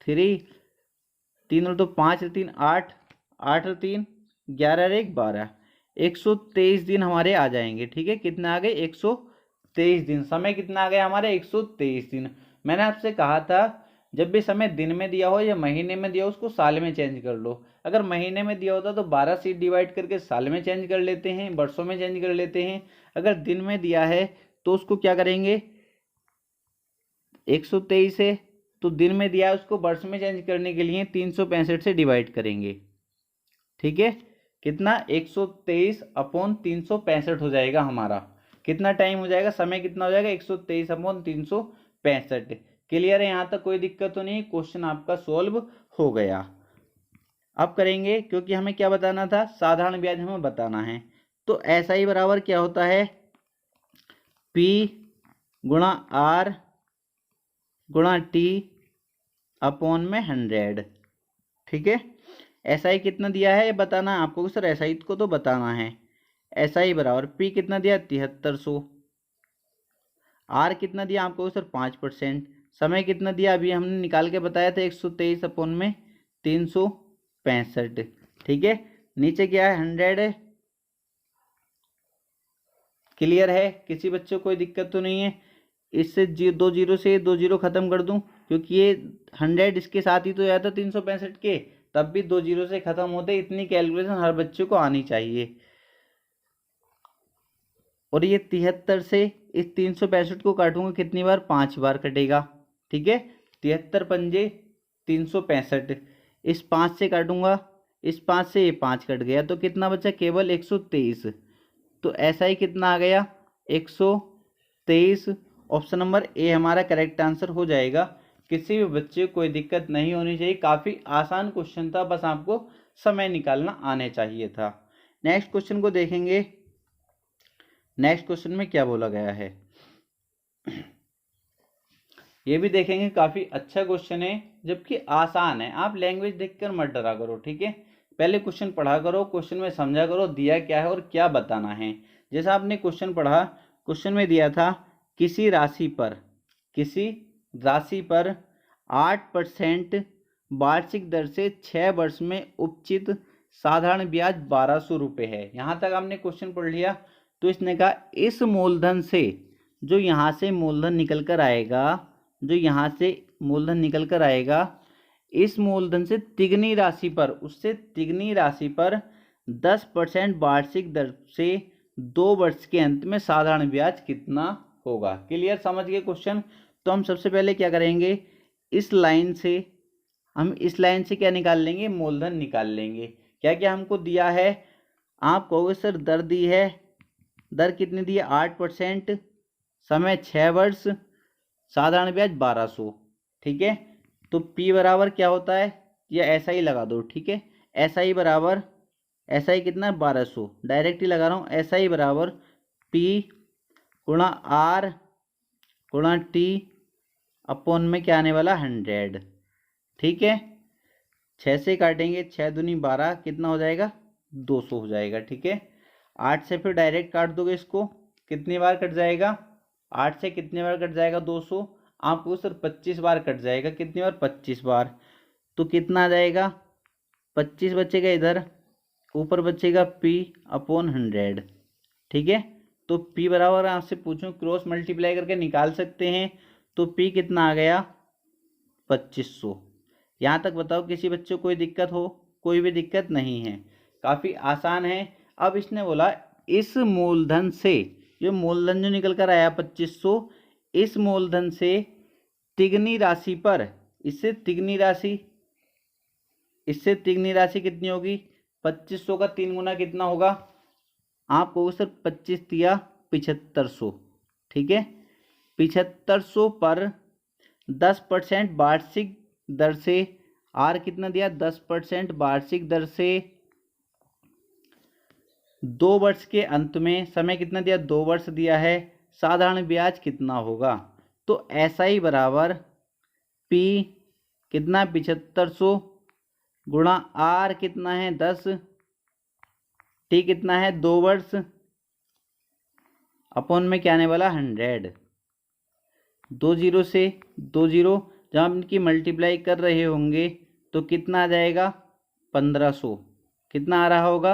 3 और 2 5 और 3 8, 8 और 3 11 और 1 12, 123 दिन हमारे आ जाएंगे, ठीक है। कितने आ गए, 123 दिन। समय कितना आ गया हमारे, 123 दिन। मैंने आपसे कहा था जब भी समय दिन में दिया हो या महीने में दिया हो, उसको साल में चेंज कर लो। अगर महीने में दिया होता तो 12 से डिवाइड करके साल में चेंज कर लेते हैं, वर्षों में चेंज कर लेते हैं। अगर दिन में दिया है तो उसको क्या करेंगे, 123 है तो दिन में दिया है, उसको वर्ष में चेंज करने के लिए 365 से डिवाइड करेंगे, ठीक है। कितना, 123/365 हो जाएगा हमारा। कितना टाइम हो जाएगा, समय कितना हो जाएगा, 123/365। क्लियर है, यहाँ तक कोई दिक्कत तो नहीं, क्वेश्चन आपका सोल्व हो गया। अब करेंगे, क्योंकि हमें क्या बताना था, साधारण ब्याज हमें बताना है। तो ऐसा ही बराबर क्या होता है, P गुणा R गुणा T अपॉन में 100, ठीक है। SI कितना दिया है ये बताना है आपको, सर SI को तो बताना है। SI बराबर P कितना दिया, 7300, R कितना दिया आपको सर, 5%, समय कितना दिया अभी हमने निकाल के बताया था, 123/365, ठीक है। नीचे क्या है, 100 है। क्लियर है, किसी बच्चे को कोई दिक्कत तो नहीं है। इससे 2 जीरो से 2 जीरो खत्म कर दूं, क्योंकि ये 100 इसके साथ ही तो आया था 365 के, तब भी 2 जीरो से खत्म होते। इतनी कैलकुलेशन हर बच्चे को आनी चाहिए। और ये 73 से इस 365 को काटूंगा कितनी बार, 5 बार कटेगा, ठीक है। 73 पंजे 365, इस 5 से काटूंगा, इस 5 से ये 5 कट गया, तो कितना बचा, केवल 123। तो ऐसा ही कितना आ गया, 123। ऑप्शन नंबर ए हमारा करेक्ट आंसर हो जाएगा। किसी भी बच्चे को कोई दिक्कत नहीं होनी चाहिए, काफ़ी आसान क्वेश्चन था, बस आपको समय निकालना आने चाहिए था। नेक्स्ट क्वेश्चन को देखेंगे। नेक्स्ट क्वेश्चन में क्या बोला गया है, ये भी देखेंगे, काफ़ी अच्छा क्वेश्चन है जबकि आसान है। आप लैंग्वेज देखकर मत डरा करो, ठीक है। पहले क्वेश्चन पढ़ा करो, क्वेश्चन में समझा करो दिया क्या है और क्या बताना है। जैसा आपने क्वेश्चन पढ़ा, क्वेश्चन में दिया था किसी राशि पर 8% वार्षिक दर से 6 वर्ष में उपचित साधारण ब्याज 1200 रुपये है। यहाँ तक आपने क्वेश्चन पढ़ लिया। तो इसने कहा इस मूलधन से, जो यहाँ से मूलधन निकल कर आएगा, इस मूलधन से तिगनी राशि पर, उससे तिगनी राशि पर 10% वार्षिक दर से 2 वर्ष के अंत में साधारण ब्याज कितना होगा। क्लियर, समझ गए क्वेश्चन। तो हम सबसे पहले क्या करेंगे, इस लाइन से क्या निकाल लेंगे, मूलधन निकाल लेंगे। क्या क्या हमको दिया है, आप कहोगे सर दर दी है, दर कितनी दी है 8%, समय 6 वर्ष, साधारण ब्याज 1200, ठीक है। तो P बराबर क्या होता है, या ऐसा ही लगा दो, ठीक है। ऐसा ही कितना 1200, डायरेक्ट ही लगा रहा हूँ। ऐसा ही बराबर P गुणा R गुणा T अपॉन में क्या आने वाला 100, ठीक है। 6 से काटेंगे, 6 दूनी 12, कितना हो जाएगा 200 हो जाएगा, ठीक है। 8 से फिर डायरेक्ट काट दोगे इसको, कितनी बार कट जाएगा, 8 से कितने बार कट जाएगा 200, आपको सर 25 बार कट जाएगा। कितनी बार, 25 बार। तो कितना आ जाएगा, 25 बचेगा इधर, ऊपर बचेगा P अपॉन 100, ठीक है। तो P बराबर आपसे पूछूं क्रॉस मल्टीप्लाई करके निकाल सकते हैं। तो P कितना आ गया 2500। यहाँ तक बताओ किसी बच्चे को कोई दिक्कत हो, कोई भी दिक्कत नहीं है, काफ़ी आसान है। अब इसने बोला इस मूलधन से, जो मूलधन जो निकल कर आया 2500, इस मूलधन से तिगनी राशि पर, इससे तिगनी राशि कितनी होगी, 2500 का 3 गुना कितना होगा, आपको सर 25 दिया 7500, ठीक है। 7500 पर 10% वार्षिक दर से, आर कितना दिया 10% वार्षिक दर से 2 वर्ष के अंत में, समय कितना दिया 2 वर्ष दिया है, साधारण ब्याज कितना होगा। तो ऐसा ही बराबर P कितना 7500 गुणा R कितना है 10, T कितना है 2 वर्ष, अपॉन में क्या आने वाला 100। 2 जीरो से 2 जीरो, जब आप इनकी मल्टीप्लाई कर रहे होंगे तो कितना आ जाएगा 1500, कितना आ रहा होगा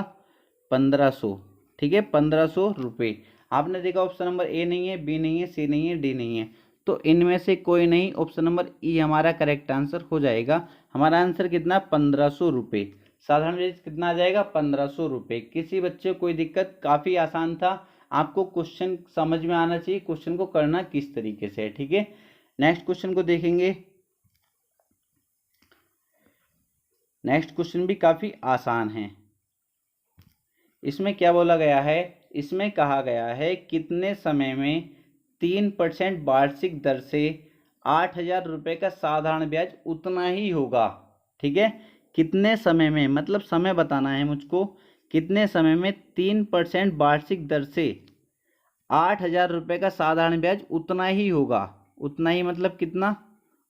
1500, ठीक है। 1500 रुपये। आपने देखा ऑप्शन नंबर ए नहीं है, बी नहीं है, सी नहीं है, डी नहीं है, तो इनमें से कोई नहीं, ऑप्शन नंबर ई हमारा करेक्ट आंसर हो जाएगा। हमारा आंसर कितना 1500 रुपये, साधारण ब्याज कितना आ जाएगा 1500 रुपये। किसी बच्चे को कोई दिक्कत, काफ़ी आसान था। आपको क्वेश्चन समझ में आना चाहिए, क्वेश्चन को करना किस तरीके से है, ठीक है। नेक्स्ट क्वेश्चन को देखेंगे। नेक्स्ट क्वेश्चन भी काफ़ी आसान है। इसमें क्या बोला गया है, इसमें कहा गया है कितने समय में 3% वार्षिक दर से 8000 रुपये का साधारण ब्याज उतना ही होगा, ठीक है। कितने समय में, मतलब समय बताना है मुझको, कितने समय में 3% वार्षिक दर से 8000 रुपये का साधारण ब्याज उतना ही होगा। उतना ही मतलब कितना,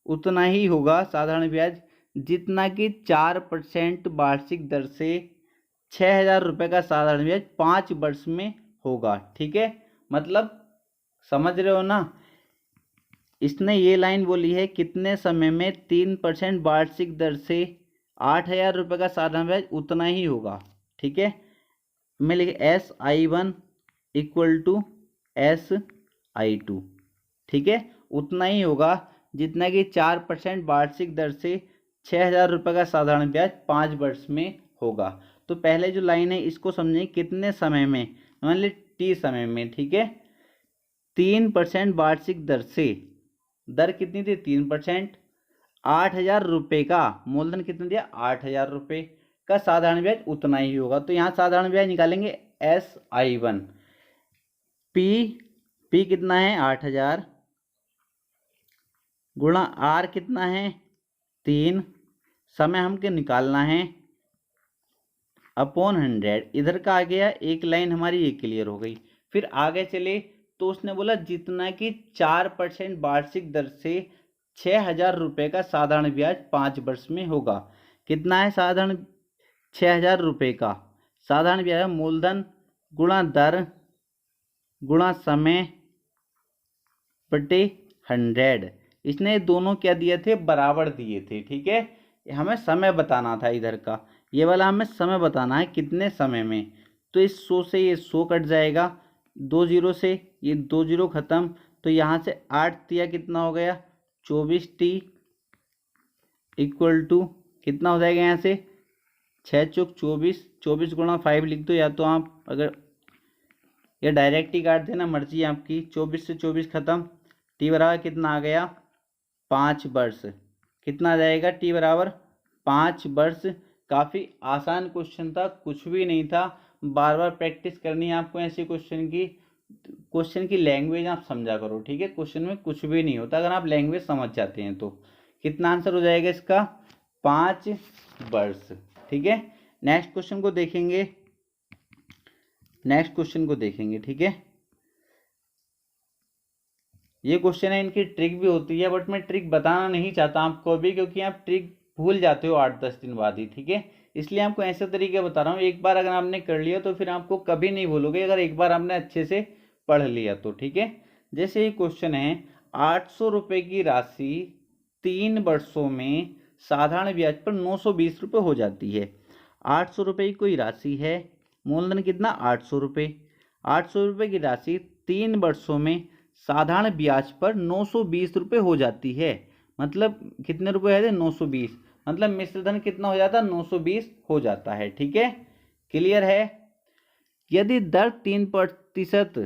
उतना ही होगा साधारण ब्याज जितना कि 4% वार्षिक दर से 6000 रुपये का साधारण ब्याज 5 वर्ष में होगा, ठीक है। मतलब समझ रहे हो ना, इसने ये लाइन बोली है कितने समय में 3% वार्षिक दर से 8000 रुपये का साधारण ब्याज उतना ही होगा, ठीक है। मैं लिखे SI1 इक्वल टू SI2, ठीक है। उतना ही होगा जितना कि 4% वार्षिक दर से 6000 रुपये का साधारण ब्याज 5 वर्ष में होगा। तो पहले जो लाइन है इसको समझें, कितने समय में, मान ली T समय में, ठीक है। 3% वार्षिक दर से, दर कितनी थी 3%, 8000 रुपये का मूलधन कितना दिया 8000 रुपये का साधारण ब्याज उतना ही होगा। तो यहाँ साधारण ब्याज निकालेंगे SI1, P कितना है 8000 गुणा R कितना है 3, समय हमको निकालना है अपॉन 100। इधर का आ गया, एक लाइन हमारी ये क्लियर हो गई। फिर आगे चले तो उसने बोला जितना कि 4% वार्षिक दर से 6,000 रुपये का साधारण ब्याज 5 वर्ष में होगा। कितना है साधारण 6,000 रुपये का साधारण ब्याज है, मूलधन गुणा दर गुणा समय बटे 100। इसने दोनों क्या दिए थे, बराबर दिए थे। ठीक है, हमें समय बताना था इधर का, ये वाला हमें समय बताना है कितने समय में। तो इस 100 से ये 100 कट जाएगा, 2 जीरो से ये 2 जीरो खत्म, तो यहाँ से 8 तिया कितना हो गया 24t इक्वल टू कितना हो जाएगा, यहाँ से 6 चौक 24, 24 गुणा 5 लिख दो, या तो आप अगर ये डायरेक्ट ही काट देना, मर्जी आपकी। 24 से 24 खत्म, टी बराबर कितना आ गया 5 वर्ष। कितना आ जाएगा टी बराबर 5 वर्ष। काफ़ी आसान क्वेश्चन था, कुछ भी नहीं था, बार बार प्रैक्टिस करनी है आपको ऐसे क्वेश्चन की। क्वेश्चन की लैंग्वेज आप समझा करो। ठीक है, क्वेश्चन में कुछ भी नहीं होता अगर आप लैंग्वेज समझ जाते हैं तो। कितना आंसर हो जाएगा इसका 5 वर्ष। ठीक है, नेक्स्ट क्वेश्चन को देखेंगे, नेक्स्ट क्वेश्चन को देखेंगे। ठीक है, ये क्वेश्चन है, इनकी ट्रिक भी होती है, बट मैं ट्रिक बताना नहीं चाहता आपको अभी, क्योंकि आप ट्रिक भूल जाते हो 8-10 दिन बाद ही। ठीक है, इसलिए आपको ऐसे तरीके बता रहा हूँ, एक बार अगर आपने कर लिया तो फिर आपको कभी नहीं भूलोगे, अगर एक बार आपने अच्छे से पढ़ लिया तो। ठीक है, जैसे ये क्वेश्चन है, 800 रुपये की राशि 3 वर्षों में साधारण ब्याज पर 920 रुपये हो जाती है। 800 रुपये की कोई राशि है, मूलधन कितना 800 रुपये। 800 रुपये की राशि 3 वर्षों में साधारण ब्याज पर 920 रुपये हो जाती है। मतलब कितने रुपए है 920, मतलब मिश्र धन कितना हो जाता है 920 हो जाता है। ठीक है, क्लियर है। यदि दर 3%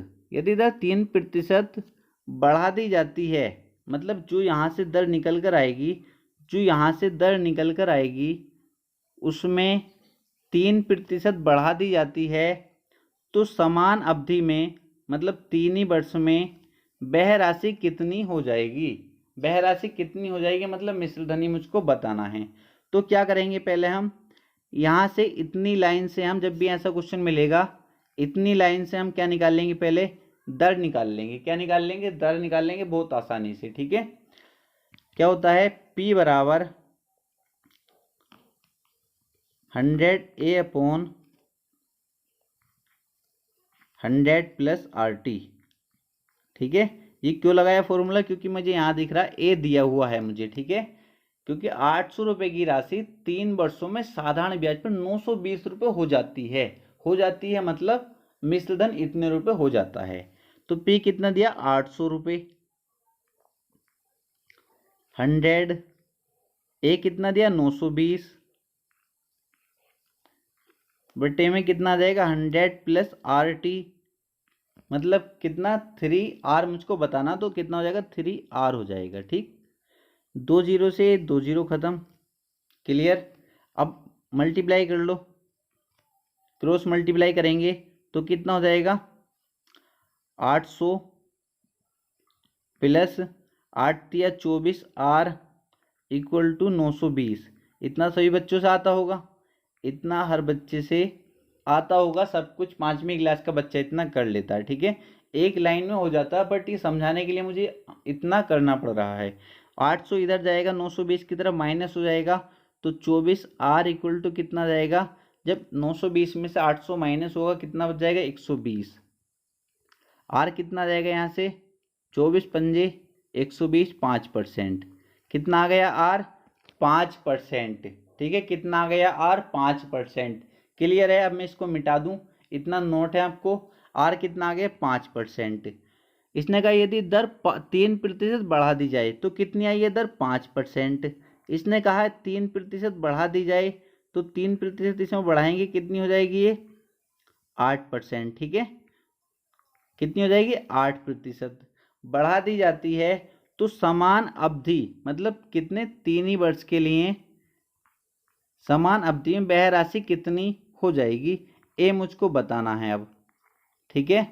बढ़ा दी जाती है, मतलब जो यहाँ से दर निकल कर आएगी, जो यहाँ से दर निकल कर आएगी उसमें 3% बढ़ा दी जाती है, तो समान अवधि में मतलब 3 ही वर्ष में वह राशि कितनी हो जाएगी। वह राशि कितनी हो जाएगी मतलब मिश्र धन ही मुझको बताना है। तो क्या करेंगे, पहले हम यहाँ से इतनी लाइन से हम जब भी ऐसा क्वेश्चन मिलेगा, इतनी लाइन से हम क्या निकाल लेंगे, पहले दर निकाल लेंगे। क्या निकाल लेंगे, दर निकाल लेंगे बहुत आसानी से। ठीक है, क्या होता है P बराबर 100A/100 प्लस RT। ठीक है, ये क्यों लगाया फॉर्मूला, क्योंकि मुझे यहाँ दिख रहा है ए दिया हुआ है मुझे। ठीक है, क्योंकि 800 रुपये की राशि 3 वर्षों में साधारण ब्याज पर 920 रुपये हो जाती है। हो जाती है मतलब मिश्र धन इतने रुपए हो जाता है। तो पी कितना दिया 800 रुपये, 100, ए कितना दिया 920, बटे में कितना आ जाएगा 100 प्लस RT, मतलब कितना 3R मुझको बताना, तो कितना हो जाएगा 3R हो जाएगा। ठीक, 2 जीरो से 2 जीरो खत्म, क्लियर। अब मल्टीप्लाई कर लो, क्रॉस मल्टीप्लाई करेंगे तो कितना हो जाएगा 800 प्लस 8 या 24R इक्वल टू 920। इतना सभी बच्चों से आता होगा, इतना हर बच्चे से आता होगा, सब कुछ 5वीं क्लास का बच्चा इतना कर लेता है। ठीक है, एक लाइन में हो जाता है, बट ये समझाने के लिए मुझे इतना करना पड़ रहा है। 800 इधर जाएगा, 920 की तरफ माइनस हो जाएगा, तो 24R इक्वल टू कितना जाएगा, जब 920 में से 800 माइनस होगा कितना बच जाएगा 120। R कितना जाएगा यहाँ से 24 पंजे 120, 5%। कितना आ गया R 5%। ठीक है, कितना आ गया R 5%। क्लियर है। अब मैं इसको मिटा दूं, इतना नोट है आपको। R कितना आ गया 5%। इसने कहा यदि दर 3% बढ़ा दी जाए तो कितनी आई है दर 5%। इसने कहा 3% बढ़ा दी जाए तो 3% इसमें बढ़ाएंगे, कितनी हो जाएगी ये 8%। ठीक है, कितनी हो जाएगी 8% बढ़ा दी जाती है, तो समान अवधि मतलब कितने 3 ही वर्ष के लिए समान अवधि में वह राशि कितनी हो जाएगी, ये मुझको बताना है अब। ठीक है,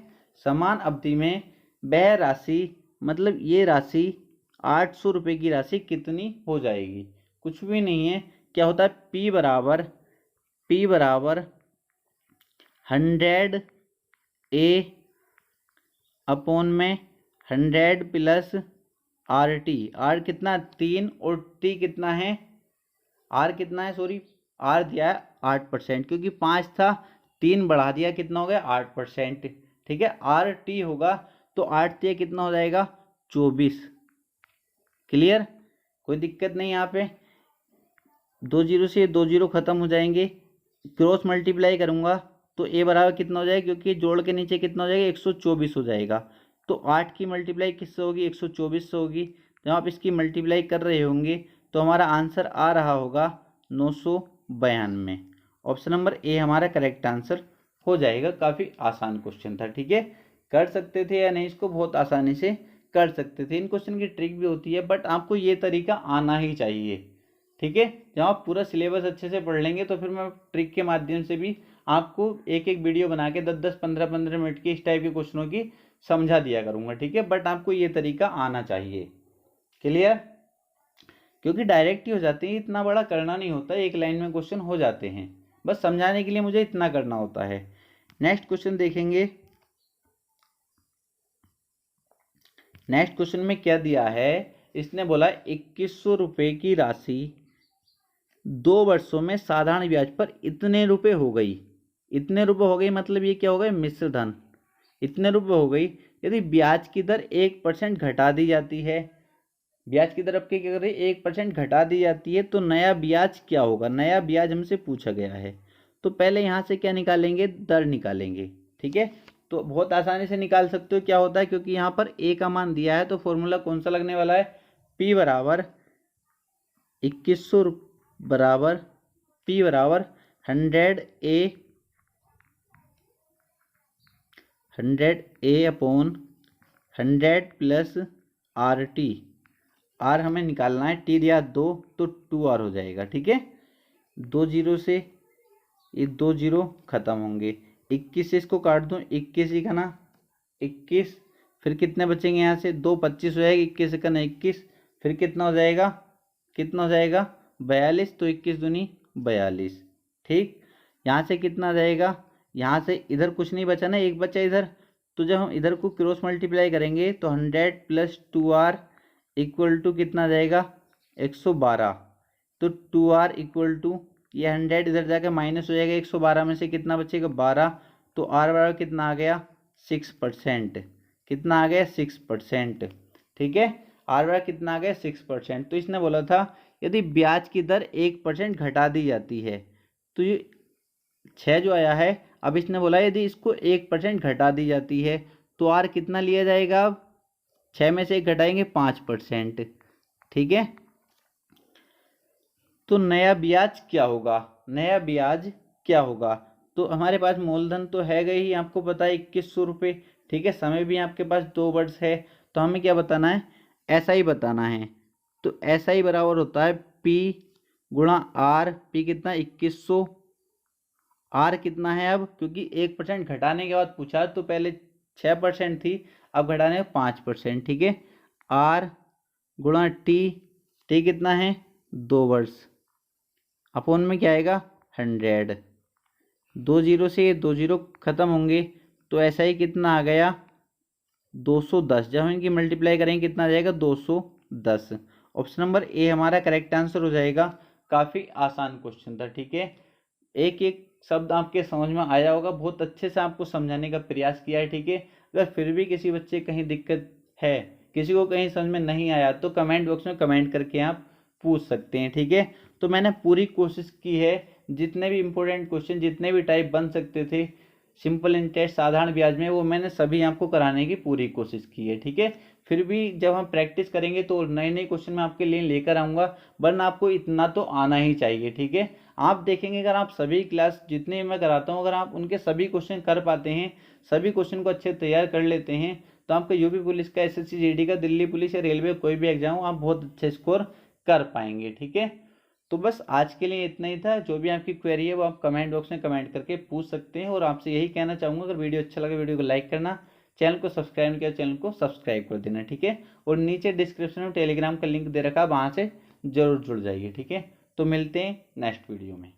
समान अवधि में वह राशि मतलब ये राशि 800 रुपये की राशि कितनी हो जाएगी। कुछ भी नहीं है, क्या होता है P बराबर 100A/100 प्लस RT, R कितना 3 और T कितना है, R कितना है, सॉरी R दिया है 8%, क्योंकि 5 था 3 बढ़ा दिया कितना हो गया 8%। ठीक है, RT होगा तो 8 से कितना हो जाएगा 24। क्लियर, कोई दिक्कत नहीं। यहाँ पे 2 जीरो से 2 जीरो खत्म हो जाएंगे, क्रॉस मल्टीप्लाई करूंगा तो A बराबर कितना हो जाएगा, क्योंकि जोड़ के नीचे कितना हो जाएगा 124 हो जाएगा। तो 8 की मल्टीप्लाई किससे होगी 124 से होगी। जब आप इसकी मल्टीप्लाई कर रहे होंगे तो हमारा आंसर आ रहा होगा 992। ऑप्शन नंबर ए हमारा करेक्ट आंसर हो जाएगा। काफ़ी आसान क्वेश्चन था। ठीक है, कर सकते थे या नहीं, इसको बहुत आसानी से कर सकते थे। इन क्वेश्चन की ट्रिक भी होती है, बट आपको ये तरीका आना ही चाहिए। ठीक है, जब आप पूरा सिलेबस अच्छे से पढ़ लेंगे तो फिर मैं ट्रिक के माध्यम से भी आपको एक एक वीडियो बना के 10-10 15-15 मिनट की इस टाइप के क्वेश्चनों की समझा दिया करूंगा। ठीक है, बट आपको ये तरीका आना चाहिए। क्लियर, क्योंकि डायरेक्ट ही हो जाते हैं, इतना बड़ा करना नहीं होता, एक लाइन में क्वेश्चन हो जाते हैं, बस समझाने के लिए मुझे इतना करना होता है। नेक्स्ट क्वेश्चन देखेंगे। नेक्स्ट क्वेश्चन में क्या दिया है, इसने बोला 2100 रुपये की राशि 2 वर्षों में साधारण ब्याज पर इतने रुपए हो गई। इतने रुपए हो गई मतलब ये क्या हो गया, मिश्र धन। इतने रुपए हो गई यदि ब्याज की दर 1% घटा दी जाती है। ब्याज की दर आपकी क्या कर रही है 1% घटा दी जाती है, तो नया ब्याज क्या होगा, नया ब्याज हमसे पूछा गया है। तो पहले यहाँ से क्या निकालेंगे, दर निकालेंगे। ठीक है, तो बहुत आसानी से निकाल सकते हो। क्या होता है, क्योंकि यहाँ पर ए का मान दिया है तो फॉर्मूला कौन सा लगने वाला है, P बराबर 2100 बराबर P बराबर 100A upon 100 plus RT। R हमें निकालना है, T दिया 2 तो 2R हो जाएगा। ठीक है, 2 जीरो से ये 2 जीरो खत्म होंगे, 21 से इसको काट दूं, 21 ही का ना 21, फिर कितने बचेंगे यहाँ से 2 25 हो जाएगा, 21 का ना 21, फिर कितना हो जाएगा, कितना हो जाएगा 42, तो 21 दूनी 42। ठीक, यहाँ से कितना जाएगा, यहाँ से इधर कुछ नहीं बचा ना, एक बचा इधर, तो जब हम इधर को क्रॉस मल्टीप्लाई करेंगे तो 100 प्लस 2R इक्वल टू कितना जाएगा 112। तो 2R इक्वल टू ये 100 इधर जाकर माइनस हो जाएगा, 112 में से कितना बचेगा 12, तो R बराबर कितना आ गया 6%। कितना आ गया 6%। ठीक है, R बराबर कितना आ गया 6%। तो इसने बोला था यदि ब्याज की दर 1% घटा दी जाती है, तो ये 6 जो आया है, अब इसने बोला यदि इसको 1% घटा दी जाती है तो R कितना लिया जाएगा, अब 6 में से 1 घटाएंगे 5%। ठीक है, तो नया ब्याज क्या होगा, नया ब्याज क्या होगा, तो हमारे पास मूलधन तो है ही, आपको पता है 2100 रुपये। ठीक है, समय भी आपके पास 2 वर्ष है, तो हमें क्या बताना है, ऐसा ही बताना है। तो ऐसा ही बराबर होता है P गुणा R। P कितना 2100, R कितना है, अब क्योंकि 1% घटाने के बाद पूछा तो पहले 6% थी, अब घटाने 5%। ठीक है, R गुणा T, T कितना है 2 वर्ष, अपोन में क्या आएगा 100। 2 जीरो से 2 जीरो खत्म होंगे, तो ऐसा ही कितना आ गया 210। जब हम इनकी मल्टीप्लाई करेंगे कितना आ जाएगा 210। ऑप्शन नंबर ए हमारा करेक्ट आंसर हो जाएगा। काफ़ी आसान क्वेश्चन था। ठीक है, एक एक शब्द आपके समझ में आया होगा, बहुत अच्छे से आपको समझाने का प्रयास किया है। ठीक है, अगर फिर भी किसी बच्चे कहीं दिक्कत है, किसी को कहीं समझ में नहीं आया, तो कमेंट बॉक्स में कमेंट करके आप पूछ सकते हैं। ठीक है, तो मैंने पूरी कोशिश की है, जितने भी इंपॉर्टेंट क्वेश्चन, जितने भी टाइप बन सकते थे सिंपल इंटरेस्ट साधारण ब्याज में, वो मैंने सभी आपको कराने की पूरी कोशिश की है। ठीक है, फिर भी जब हम प्रैक्टिस करेंगे तो नए नए क्वेश्चन मैं आपके लिए लेकर आऊँगा, वरना आपको इतना तो आना ही चाहिए। ठीक है, आप देखेंगे अगर आप सभी क्लास जितने मैं कराता हूँ, अगर आप उनके सभी क्वेश्चन कर पाते हैं, सभी क्वेश्चन को अच्छे तैयार कर लेते हैं, तो आपका यूपी पुलिस का, SSC GD का, दिल्ली पुलिस या रेलवे कोई भी एग्जाम आप बहुत अच्छे स्कोर कर पाएंगे। ठीक है, तो बस आज के लिए इतना ही था। जो भी आपकी क्वेरी है वो आप कमेंट बॉक्स में कमेंट करके पूछ सकते हैं, और आपसे यही कहना चाहूँगा अगर वीडियो अच्छा लगे वीडियो को लाइक करना, चैनल को सब्सक्राइब किया चैनल को सब्सक्राइब कर देना। ठीक है, और नीचे डिस्क्रिप्शन में टेलीग्राम का लिंक दे रखा है, वहाँ से जरूर जुड़ जाइए। ठीक है, तो मिलते हैं नेक्स्ट वीडियो में।